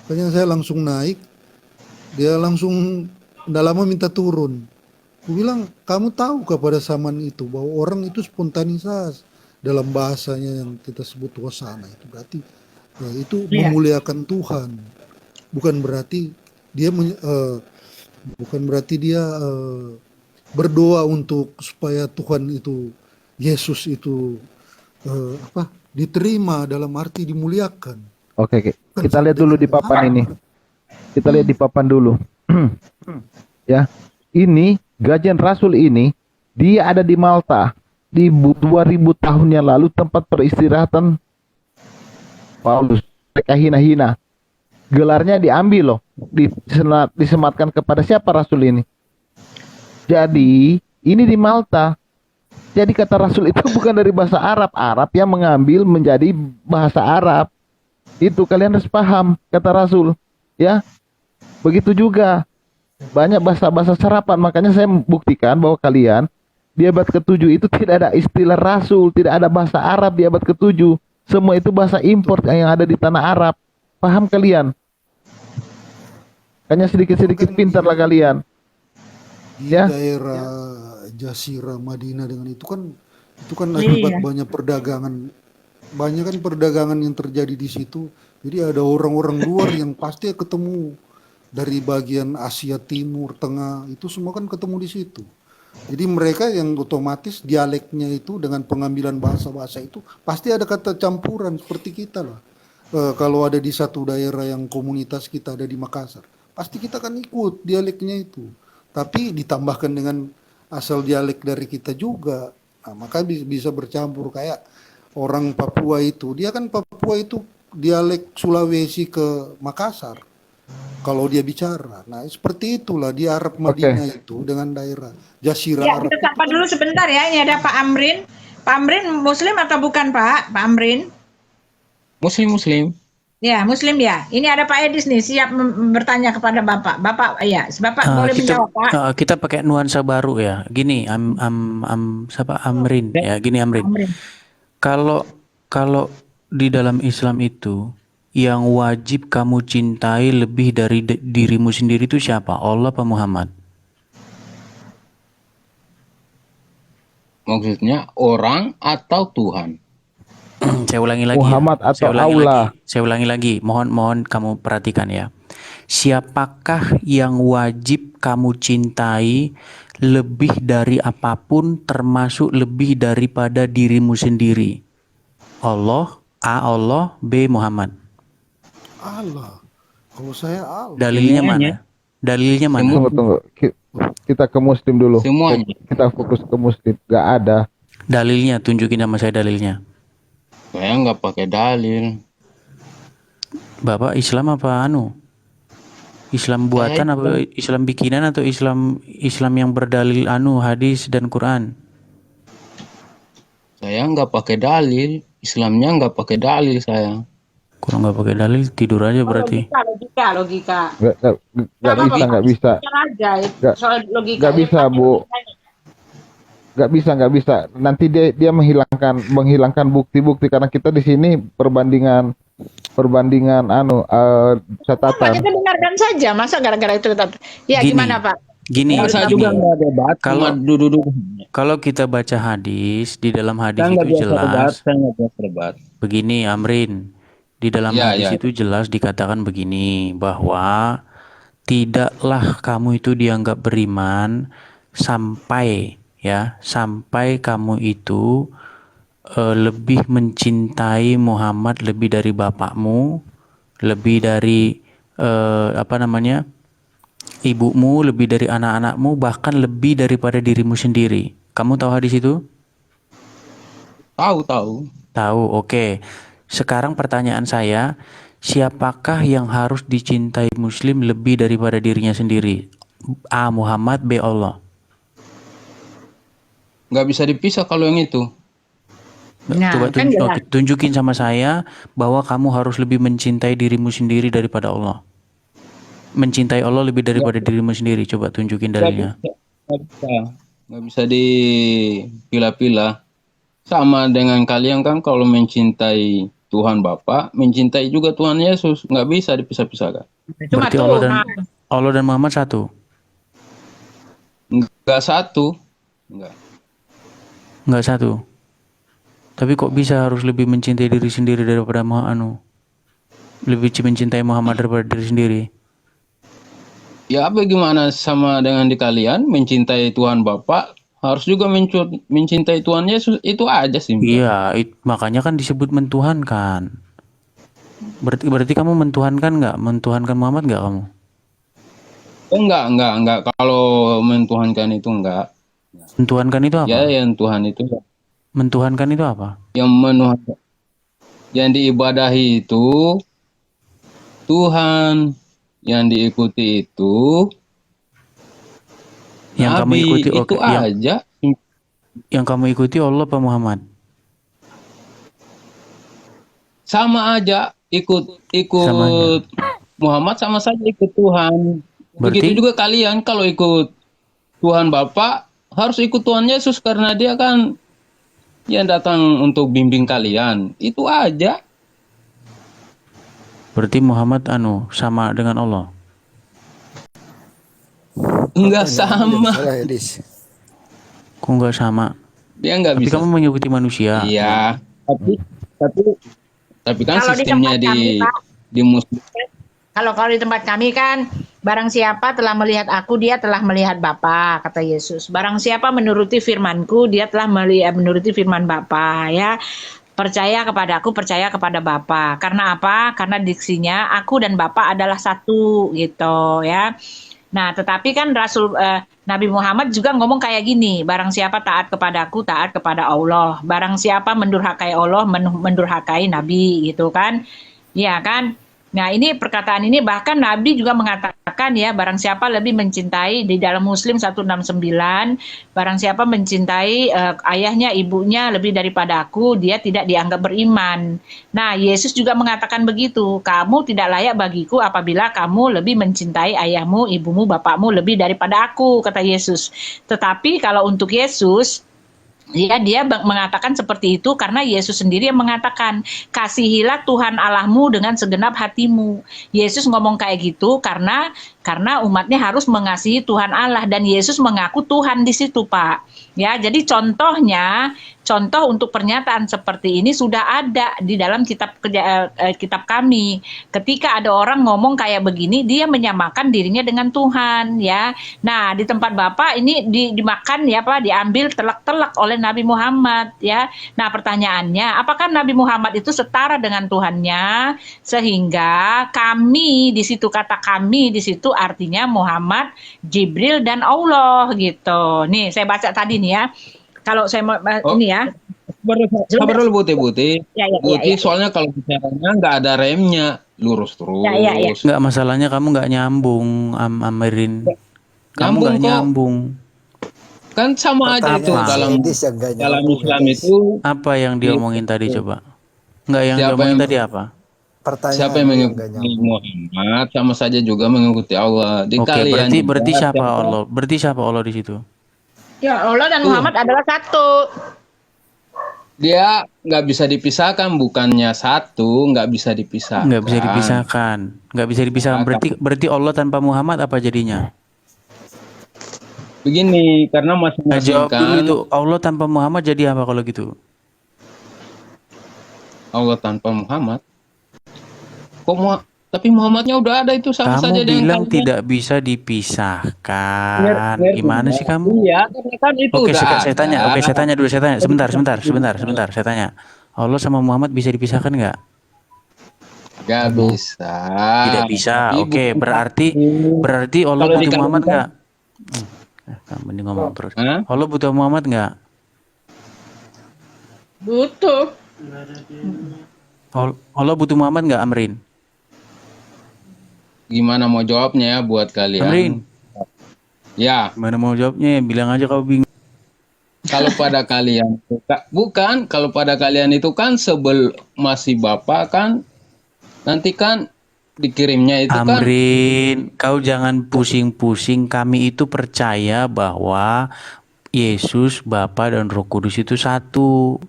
Makanya saya langsung naik, dia langsung tidak lama minta turun. Aku bilang, kamu tahu pada zaman itu bahwa orang itu spontanitas dalam bahasanya yang kita sebut Hosana itu berarti itu memuliakan Tuhan, bukan berarti dia berdoa untuk supaya Tuhan itu Yesus itu diterima dalam arti dimuliakan. Oke. Kita lihat dulu di papan ini. Kita lihat di papan dulu. Ya, ini Gajian Rasul ini dia ada di Malta di 2000 tahun yang lalu, tempat peristirahatan Paulus. Mereka hina-hina. Gelarnya diambil loh, disematkan kepada siapa Rasul ini? Jadi ini di Malta. Jadi kata Rasul itu bukan dari bahasa Arab. Arab yang mengambil menjadi bahasa Arab. Itu kalian harus paham kata Rasul. Ya, begitu juga banyak bahasa-bahasa serapan. Makanya saya buktikan bahwa kalian di abad ke-7 itu tidak ada istilah Rasul, tidak ada bahasa Arab di abad ke-7. Semua itu bahasa impor yang ada di tanah Arab. Paham kalian? Makanya sedikit-sedikit pintarlah kalian. Di daerah Jazirah Madinah dengan itu kan akibat banyak perdagangan yang terjadi di situ. Jadi ada orang-orang luar yang pasti ketemu dari bagian Asia Timur, Tengah, itu semua kan ketemu di situ. Jadi mereka yang otomatis dialeknya itu dengan pengambilan bahasa-bahasa itu pasti ada kata campuran seperti kita lah. Kalau ada di satu daerah yang komunitas kita ada di Makassar, pasti kita kan ikut dialeknya itu. Tapi ditambahkan dengan asal dialek dari kita juga. Nah, maka bisa bercampur kayak orang Papua itu. Dia kan Papua itu dialek Sulawesi ke Makassar. Kalau dia bicara, nah seperti itulah di Arab Madinah itu dengan daerah Jazirah Arab. Kita sapa dulu sebentar ya. Ini ada Pak Amrin. Pak Amrin Muslim atau bukan Pak? Pak Amrin? Muslim. Ya Muslim ya. Ini ada Pak Edis nih siap bertanya kepada Bapak. Bapak ya, Bapak boleh menjawab Pak. Kita pakai nuansa baru ya. Gini, Amrin ya. Gini Amrin. Kalau di dalam Islam itu yang wajib kamu cintai lebih dari dirimu sendiri itu siapa? Allah apa Muhammad? Maksudnya orang atau Tuhan? Saya ulangi lagi ya. Muhammad atau Allah. Saya ulangi lagi. Mohon kamu perhatikan ya. Siapakah yang wajib kamu cintai lebih dari apapun, termasuk lebih daripada dirimu sendiri? Allah, A. Allah, B. Muhammad. Allah. Kalau saya Allah. Dalilnya mana? Dalilnya mana? Tunggu. Kita ke Muslim dulu. Semuanya. Kita fokus ke Muslim. Gak ada. Dalilnya, tunjukin sama saya dalilnya. Saya nggak pakai dalil. Bapak Islam apa anu? Islam buatan apa Islam bikinan atau Islam yang berdalil anu hadis dan Quran? Saya nggak pakai dalil. Islamnya nggak pakai dalil saya. Kalau nggak pakai dalil tidur aja berarti. Logika. Gak bisa. Gak bisa, Bu. Gak bisa. Nanti dia menghilangkan bukti-bukti karena kita di sini perbandingan catatan. Kita dengarkan saja, masa gara-gara itu tetap. Ya Gini. gimana Pak? Gini, Saya juga nggak debat. kalau kita baca hadis, di dalam hadis Saya nggak itu biasa debat. jelas Saya nggak biasa debat. begini, Amrin. Di dalam Ya, hadis ya. itu jelas dikatakan begini, bahwa tidaklah kamu itu dianggap beriman sampai kamu itu lebih mencintai Muhammad lebih dari bapakmu, lebih dari ibumu, lebih dari anak-anakmu, bahkan lebih daripada dirimu sendiri. Kamu tahu hadis itu? Tahu. Tahu, oke. Sekarang pertanyaan saya, siapakah yang harus dicintai Muslim lebih daripada dirinya sendiri? A. Muhammad, B. Allah. Nggak bisa dipisah kalau yang itu. Nah, Coba kan jelas. tunjukin sama saya bahwa kamu harus lebih mencintai dirimu sendiri daripada Allah. Mencintai Allah lebih daripada dirimu sendiri. Coba tunjukin dalilnya. Nggak bisa dipilah-pilah. Sama dengan kalian kan kalau mencintai Tuhan Bapa, mencintai juga Tuhan Yesus. Nggak bisa dipisah-pisahkan. Cuma Berarti tuh. Allah dan Muhammad satu. Nggak satu. Nggak satu. Tapi kok bisa harus lebih mencintai diri sendiri daripada lebih mencintai Muhammad daripada diri sendiri? Ya bagaimana sama dengan di kalian, mencintai Tuhan Bapa, harus juga mencintai Tuhan Yesus. Itu aja sih. Iya, makanya kan disebut mentuhankan. Berarti kamu mentuhankan nggak? Mentuhankan Muhammad nggak kamu? Oh, enggak. Kalau mentuhankan itu enggak. Mentuhankan itu apa? Ya, yang Tuhan itu. Mentuhankan itu apa? Yang diibadahi itu Tuhan, yang diikuti itu Yang kamu Nabi. ikuti Itu aja. Yang kamu ikuti Allah apa Muhammad? Sama aja, ikut Sama aja. Muhammad sama saja ikut Tuhan. Berarti- Begitu juga kalian kalau ikut Tuhan Bapa harus ikut Tuhan Yesus karena dia kan yang datang untuk bimbing kalian. Itu aja. Berarti Muhammad sama dengan Allah. Enggak sama. Kok nggak sama? Dia enggak Tapi bisa. kamu mengikuti manusia. Iya. Tapi kan Kalau di sistemnya tempat kami, Pak. di Muslim. Kalau di tempat kami kan, barang siapa telah melihat aku, dia telah melihat Bapa, kata Yesus. Barang siapa menuruti firmanku, dia telah menuruti firman Bapa, ya. Percaya kepada aku, percaya kepada Bapa. Karena apa? Karena diksinya aku dan Bapa adalah satu, gitu, ya. Nah, tetapi kan Nabi Muhammad juga ngomong kayak gini, barang siapa taat kepadaku, taat kepada Allah. Barang siapa mendurhakai Allah, mendurhakai Nabi, gitu kan. Iya kan? Nah, ini perkataan ini bahkan Nabi juga mengatakan ya, barang siapa lebih mencintai, di dalam Muslim 169, barang siapa mencintai ayahnya, ibunya lebih daripada aku, dia tidak dianggap beriman. Nah, Yesus juga mengatakan begitu, kamu tidak layak bagiku apabila kamu lebih mencintai ayahmu, ibumu, bapakmu lebih daripada aku, kata Yesus. Tetapi kalau untuk Yesus, ya, dia mengatakan seperti itu karena Yesus sendiri yang mengatakan, kasihilah Tuhan Allahmu dengan segenap hatimu. Yesus ngomong kayak gitu karena Karena umatnya harus mengasihi Tuhan Allah dan Yesus mengaku Tuhan di situ, Pak. Ya, jadi contoh untuk pernyataan seperti ini sudah ada di dalam kitab kami. Ketika ada orang ngomong kayak begini, dia menyamakan dirinya dengan Tuhan, ya. Nah, di tempat Bapak ini dimakan ya Pak, diambil telak-telak oleh Nabi Muhammad, ya. Nah, pertanyaannya, apakah Nabi Muhammad itu setara dengan Tuhannya sehingga kami di situ, kata kami di situ artinya Muhammad, Jibril dan Allah gitu. Nih, saya baca tadi nih ya. Kalau saya mau ini ya. Sabar dulu Buti. Ya. Soalnya kalau bicaranya nggak ada remnya, lurus terus. Ya. Nggak, masalahnya kamu nggak nyambung, Amrin. Kamu Nyambung nggak kok. nyambung. Kan sama aja itu dalam Islam itu. Apa yang dia omongin tadi coba? Nggak, yang dia Siapa omongin yang- tadi apa? Siapa yang mengikuti Muhammad sama saja juga mengikuti Allah. Di Oke, kalian berarti juga, siapa Allah? Berarti siapa Allah di situ? Ya, Allah dan Muhammad adalah satu. Dia nggak bisa dipisahkan, bukannya satu, nggak bisa dipisahkan. Nggak bisa dipisahkan. Nggak bisa dipisahkan. Berarti Allah tanpa Muhammad apa jadinya? Begini, karena Nah, masing-masing jawab dulu kan itu. Allah tanpa Muhammad jadi apa kalau gitu? Allah tanpa Muhammad. Tapi Muhammadnya udah ada itu sama Kamu saja dengan bilang kalian. tidak bisa dipisahkan. Ngerti, Gimana sih kamu? Iya, karena kan itu Oke, udah saya tanya. ada. Oke, saya tanya dulu. Sebentar. Saya tanya. Allah sama Muhammad bisa dipisahkan nggak? Gak bisa. Tidak bisa. Tapi Oke, bukan berarti Allah Kalau butuh Muhammad dikatakan- nggak? Kamu ini ngomong terus. Hah? Allah butuh Muhammad nggak? Butuh. Allah butuh Muhammad nggak, Amrin? Gimana mau jawabnya ya buat kalian? Amrin, Ya, gimana mau jawabnya? Bilang aja kau bingung. kalau pada kalian bukan, kalau pada kalian itu kan masih Bapak kan nanti kan dikirimnya itu kan Amrin, kau jangan pusing-pusing. Kami itu percaya bahwa Yesus, Bapa dan Roh Kudus itu satu.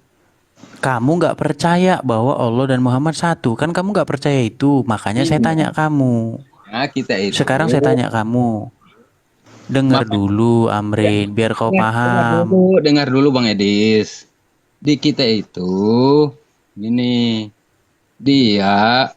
Kamu nggak percaya bahwa Allah dan Muhammad satu. Kan kamu nggak percaya itu. Makanya saya tanya kamu. nah, kita itu. Sekarang saya tanya kamu. Dengar dulu, Amrin, biar kau paham. Dengar dulu Bang Edis. Di kita itu gini, dia